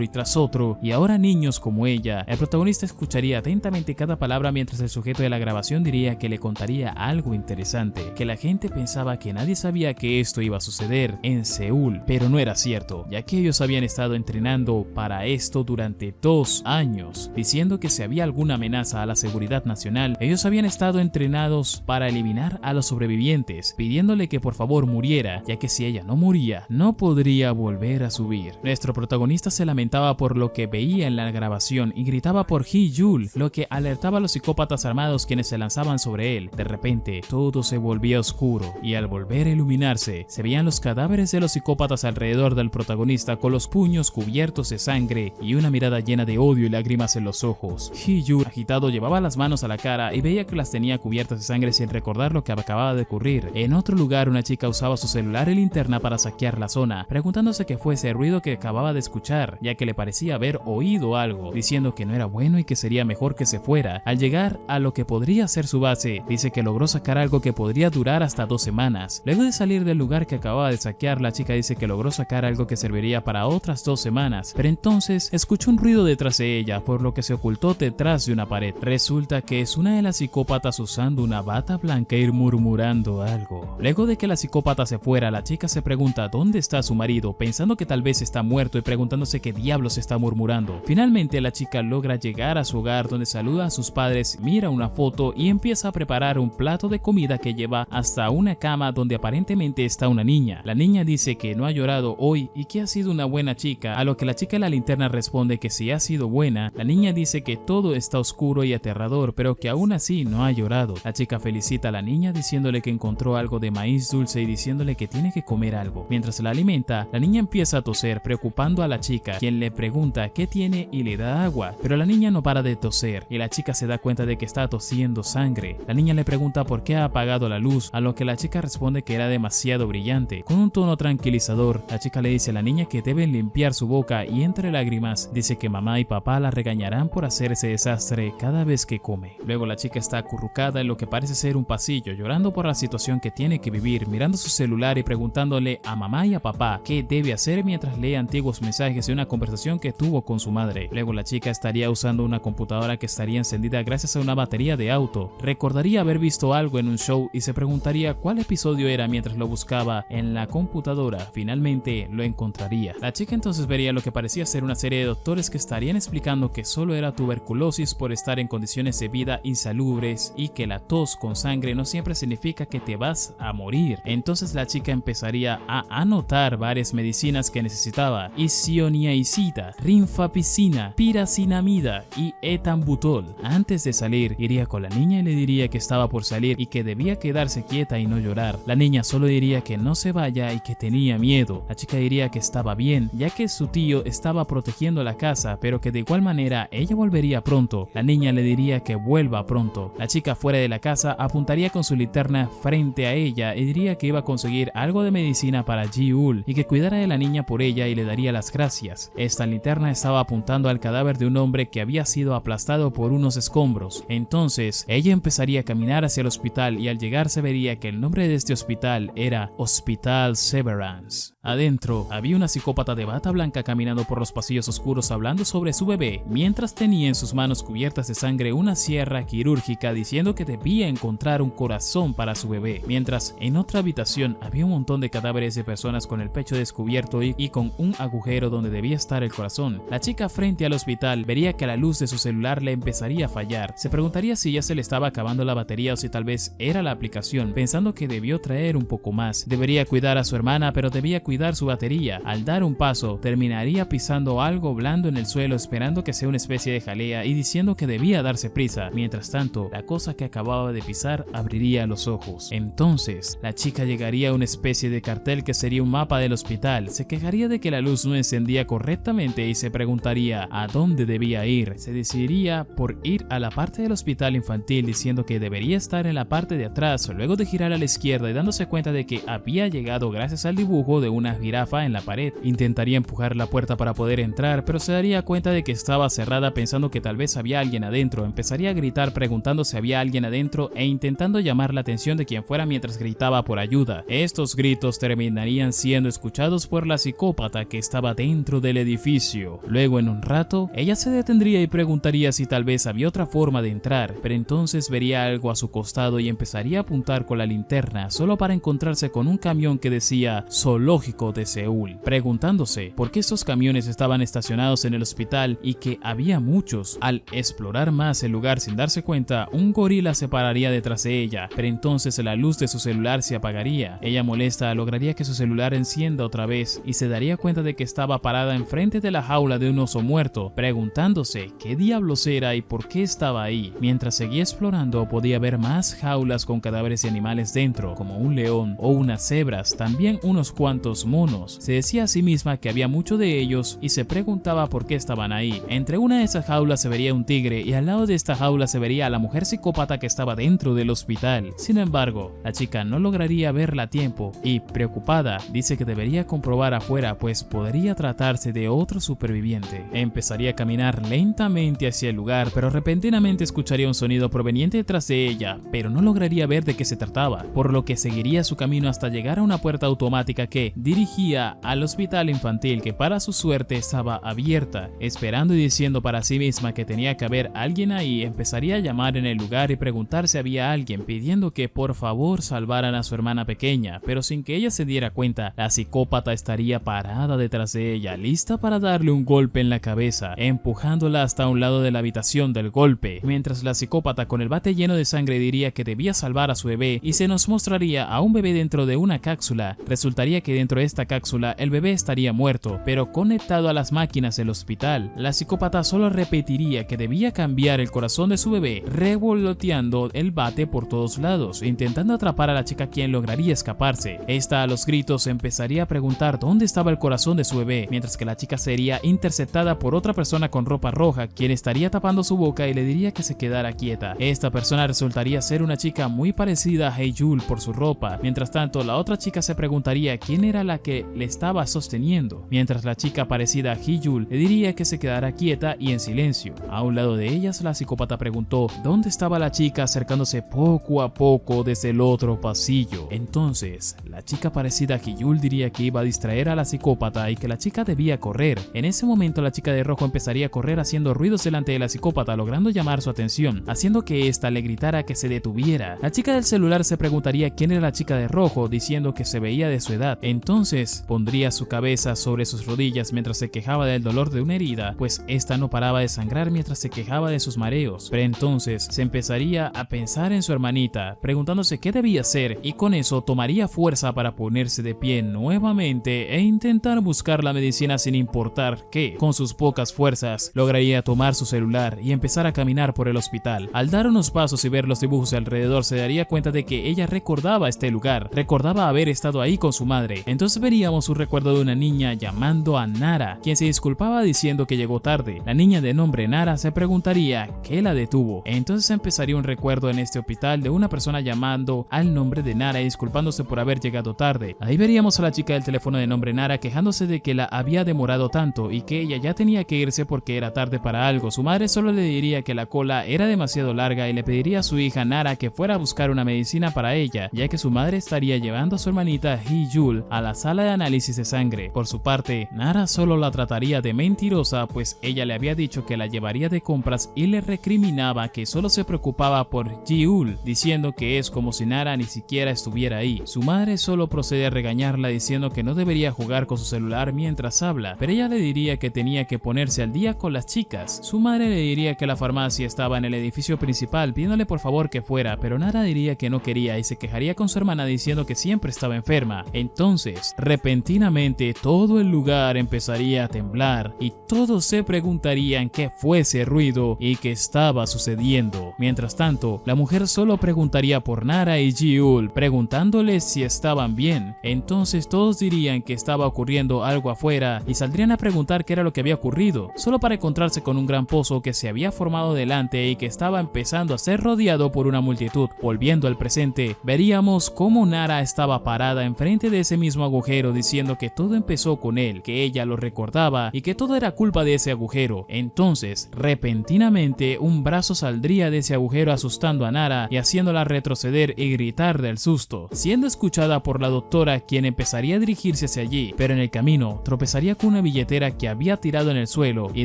y tras otro, y ahora niños como ella. El protagonista escucharía atentamente cada palabra mientras el sujeto de la grabación diría que le contaría algo interesante, que la gente pensaba que nadie sabía que esto iba a suceder en Seúl, pero no era cierto, ya que ellos habían estado entrenando para esto durante 2 años, diciendo que si había alguna amenaza a la seguridad nacional, ellos habían estado entrenados para eliminar a los sobrevivientes, pidiéndole que por favor muriera, ya que si ella no moría, no podría volver a subir. Nuestro protagonista se lamentaba por lo que veía en la grabación y gritaba por Hee-Jul, lo que alertaba a los psicópatas armados quienes se lanzaban sobre él. De repente, todo se volvía oscuro y al volver a iluminarse, se veían los cadáveres de los psicópatas alrededor del protagonista con los puños cubiertos de sangre y una mirada llena de odio y lágrimas en los ojos. Hee-Jul, agitado, llevaba las manos a la cara y veía que las tenía cubiertas de sangre sin recordar lo que acababa de ocurrir. En otro lugar, una chica usaba su celular y linterna para saquear la zona, preguntándose qué fue ese ruido que acababa de escuchar, ya que le parecía haber oído algo, diciendo que no era bueno y que sería mejor que se fuera. Al llegar a lo que podría ser su base, dice que logró sacar algo que podría durar hasta 2 semanas. Luego de salir del lugar que acababa de saquear, la chica dice que logró sacar algo que serviría para otras 2 semanas, pero entonces escuchó un ruido detrás de ella, por lo que se ocultó detrás de una pared. Resulta que es una de las psicópatas usando una bata blanca y murmurando algo. Luego de que la psicópata se fuera, la chica se pregunta dónde está su marido, pensando que tal vez está muerto y preguntándose qué diablos está murmurando. Finalmente la chica logra llegar a su hogar, donde saluda a sus padres, mira una foto y empieza a preparar un plato de comida que lleva hasta una cama donde aparentemente está una niña. La niña dice que no ha llorado hoy y que ha sido una buena chica, a lo que la chica de la linterna responde que si ha sido buena. La niña dice que todo está oscuro y aterrador, pero que aún así no ha llorado. La chica felicita a la niña diciéndole que encontró algo de maíz dulce y diciéndole que tiene que comer algo. Mientras la alimenta, la niña empieza a toser, preocupando a la chica, quien le pregunta qué tiene y le da agua, pero la niña no para de toser y la chica se da cuenta de que está tosiendo sangre. La niña niña le pregunta por qué ha apagado la luz, a lo que la chica responde que era demasiado brillante. Con un tono tranquilizador, la chica le dice a la niña que deben limpiar su boca y entre lágrimas dice que mamá y papá la regañarán por hacer ese desastre cada vez que come. Luego la chica está acurrucada en lo que parece ser un pasillo, llorando por la situación que tiene que vivir, mirando su celular y preguntándole a mamá y a papá qué debe hacer mientras lee antiguos mensajes de una conversación que tuvo con su madre. Luego la chica estaría usando una computadora que estaría encendida gracias a una batería de auto. Recordaría haber visto algo en un show y se preguntaría cuál episodio era mientras lo buscaba en la computadora. Finalmente lo encontraría. La chica entonces vería lo que parecía ser una serie de doctores que estarían explicando que solo era tuberculosis por estar en condiciones de vida insalubres y que la tos con sangre no siempre significa que te vas a morir. Entonces la chica empezaría a anotar varias medicinas que necesitaba: isoniazida, rinfampicina, piracinamida y etambutol. Antes de salir, iría con la niña y le diría que estaba por salir y que debía quedarse quieta y no llorar. La niña solo diría que no se vaya y que tenía miedo. La chica diría que estaba bien, ya que su tío estaba protegiendo la casa, pero que de igual manera ella volvería pronto. La niña le diría que vuelva pronto. La chica fuera de la casa apuntaría con su linterna frente a ella y diría que iba a conseguir algo de medicina para Ji-Ul y que cuidara de la niña por ella y le daría las gracias. Esta linterna estaba apuntando al cadáver de un hombre que había sido aplastado por unos escombros. Entonces ella empezaría a caminar hacia el hospital y al llegar se vería que el nombre de este hospital era Hospital Severance. Adentro había una psicópata de bata blanca caminando por los pasillos oscuros hablando sobre su bebé, mientras tenía en sus manos cubiertas de sangre una sierra quirúrgica diciendo que debía encontrar un corazón para su bebé, mientras en otra habitación había un montón de cadáveres de personas con el pecho descubierto y con un agujero donde debía estar el corazón. La chica frente al hospital vería que la luz de su celular le empezaría a fallar. Se preguntaría si ya se le estaba acabando la batería o si tal vez era la aplicación, pensando que debió traer un poco más. Debería cuidar a su hermana, pero debía cuidar su batería. Al dar un paso, terminaría pisando algo blando en el suelo, esperando que sea una especie de jalea y diciendo que debía darse prisa. Mientras tanto, la cosa que acababa de pisar abriría los ojos. Entonces, la chica llegaría a una especie de cartel que sería un mapa del hospital. Se quejaría de que la luz no encendía correctamente y se preguntaría a dónde debía ir. Se decidiría por ir a la parte del hospital infantil diciendo que debería estar en la parte de atrás, luego de girar a la izquierda y dándose cuenta de que había llegado gracias al dibujo de una jirafa en la pared. Intentaría empujar la puerta para poder entrar, pero se daría cuenta de que estaba cerrada, pensando que tal vez había alguien adentro. Empezaría a gritar preguntando si había alguien adentro e intentando llamar la atención de quien fuera mientras gritaba por ayuda. Estos gritos terminarían siendo escuchados por la psicópata que estaba dentro del edificio. Luego, en un rato, ella se detendría y preguntaría si tal vez había otra forma de entrar, pero entonces vería algo a su costado y empezaría a apuntar con la linterna, solo para encontrarse con un camión que decía Zoológico de Seúl, preguntándose por qué estos camiones estaban estacionados en el hospital y que había muchos. Al explorar más el lugar sin darse cuenta, un gorila se pararía detrás de ella, pero entonces la luz de su celular se apagaría. Ella, molesta, lograría que su celular encienda otra vez y se daría cuenta de que estaba parada enfrente de la jaula de un oso muerto, preguntándose qué diablos era y por qué estaba ahí. Mientras seguía explorando, podía ver más jaulas con cadáveres de animales dentro, como un león o unas cebras, también unos cuantos monos. Se decía a sí misma que había mucho de ellos y se preguntaba por qué estaban ahí. Entre una de esas jaulas se vería un tigre y al lado de esta jaula se vería a la mujer psicópata que estaba dentro del hospital. Sin embargo, la chica no lograría verla a tiempo y, preocupada, dice que debería comprobar afuera, pues podría tratarse de otro superviviente. Empezaría a caminar lentamente hacia el lugar, pero repentinamente escucharía un sonido proveniente detrás de ella, pero no lograría ver de qué se trataba, por lo que seguiría su camino hasta llegar a una puerta automática que dirigía al hospital infantil, que para su suerte estaba abierta. Esperando y diciendo para sí misma que tenía que haber alguien ahí, empezaría a llamar en el lugar y preguntar si había alguien, pidiendo que por favor salvaran a su hermana pequeña, pero sin que ella se diera cuenta, la psicópata estaría parada detrás de ella, lista para darle un golpe en la cabeza, empujándola hasta un lado de la habitación del golpe, mientras la psicópata con el bate lleno de sangre diría que debía salvar a su bebé y se nos mostraría a un bebé dentro de una cápsula. Resultaría que dentro de esta cápsula el bebé estaría muerto, pero conectado a las máquinas del hospital. La psicópata solo repetiría que debía cambiar el corazón de su bebé, revoloteando el bate por todos lados, intentando atrapar a la chica, quien lograría escaparse. Esta, a los gritos, empezaría a preguntar dónde estaba el corazón de su bebé, mientras que la chica sería interceptada por otra persona con ropa roja, quien estaría tapando su boca y le diría que se quedara quieta. Esta persona resultaría ser una chica muy parecida a Hye-jul por su ropa. Mientras tanto, la otra chica se preguntaría quién era la que le estaba sosteniendo, mientras la chica parecida a Hye-jul le diría que se quedara quieta y en silencio. A un lado de ellas, la psicópata preguntó dónde estaba la chica, acercándose poco a poco desde el otro pasillo. Entonces, la chica parecida a Hye-jul diría que iba a distraer a la psicópata y que la chica debía correr. En ese momento, la chica de rojo empezaría a correr haciendo ruidos delante de la psicópata, logrando llamar su atención, haciendo que ésta le gritara que se detuviera. La chica del celular se preguntaría quién era la chica de rojo, diciendo que se veía de su edad. Entonces, pondría su cabeza sobre sus rodillas mientras se quejaba del dolor de una herida, pues esta no paraba de sangrar mientras se quejaba de sus mareos. Pero entonces se empezaría a pensar en su hermanita, preguntándose qué debía hacer, y con eso tomaría fuerza para ponerse de pie nuevamente e intentar buscar la medicina sin importar qué. Con sus pocas fuerzas, lograría tomar su celular y empezar a caminar por el hospital. Al dar unos pasos y ver los dibujos alrededor, se daría cuenta de que ella recordaba este lugar, recordaba haber estado ahí con su madre. Entonces veríamos un recuerdo de una niña llamando a Nara, quien se disculpaba diciendo que llegó tarde. La niña de nombre Nara se preguntaría qué la detuvo. Entonces empezaría un recuerdo en este hospital de una persona llamando al nombre de Nara y disculpándose por haber llegado tarde. Ahí veríamos a la chica del teléfono de nombre Nara quejándose de que la había demorado tanto y que ella ya tenía que irse porque era tarde para algo. Su madre solo le diría que la cola era demasiado larga y le pediría a su hija Nara que fuera a buscar una medicina para ella, ya que su madre estaría llevando a su hermanita Hye-jul a la sala de análisis de sangre. Por su parte, Nara solo la trataría de mentirosa, pues ella le había dicho que la llevaría de compras y le recriminaba que solo se preocupaba por Hye-jul, diciendo que es como si Nara ni siquiera estuviera ahí. Su madre solo procede a regañarla diciendo que no debería jugar con su celular mientras habla, pero ella le diría que tenía que ponerse al día con las chicas. Su madre le diría que la farmacia estaba en el edificio principal pidiéndole por favor que fuera, pero Nara diría que no quería y se quejaría con su hermana diciendo que siempre estaba enferma. Entonces, repentinamente todo el lugar empezaría a temblar y todos se preguntarían qué fue ese ruido y qué estaba sucediendo. Mientras tanto, la mujer solo preguntaría por Nara y Hye-jul, preguntándoles si estaban bien. Entonces todos dirían que estaba ocurriendo algo afuera y saldrían a preguntar qué era lo que había ocurrido, solo para encontrarse con un gran pozo que se había formado delante y que estaba empezando a ser rodeado por una multitud. Volviendo al presente, veríamos cómo Nara estaba parada enfrente de ese mismo agujero diciendo que todo empezó con él, que ella lo recordaba y que todo era culpa de ese agujero. Entonces, repentinamente, un brazo saldría de ese agujero asustando a Nara y haciéndola retroceder y gritar del susto, siendo escuchada por la doctora, quien empezaría a dirigirse hacia allí, pero en el camino tropezaría con una billetera que había tirado en el suelo y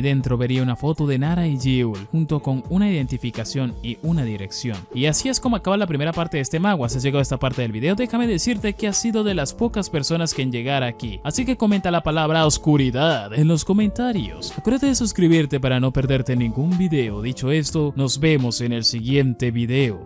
dentro vería una foto de Nara y Hye-jul junto con una identificación y una dirección. Y así es como acaba la primera parte de este manhwa. Si has llegado a esta parte del video, déjame decirte que has sido de las pocas personas que en llegar aquí, así que comenta la palabra oscuridad en los comentarios. Acuérdate de suscribirte para no perderte ningún video. Dicho esto, nos vemos en el siguiente video.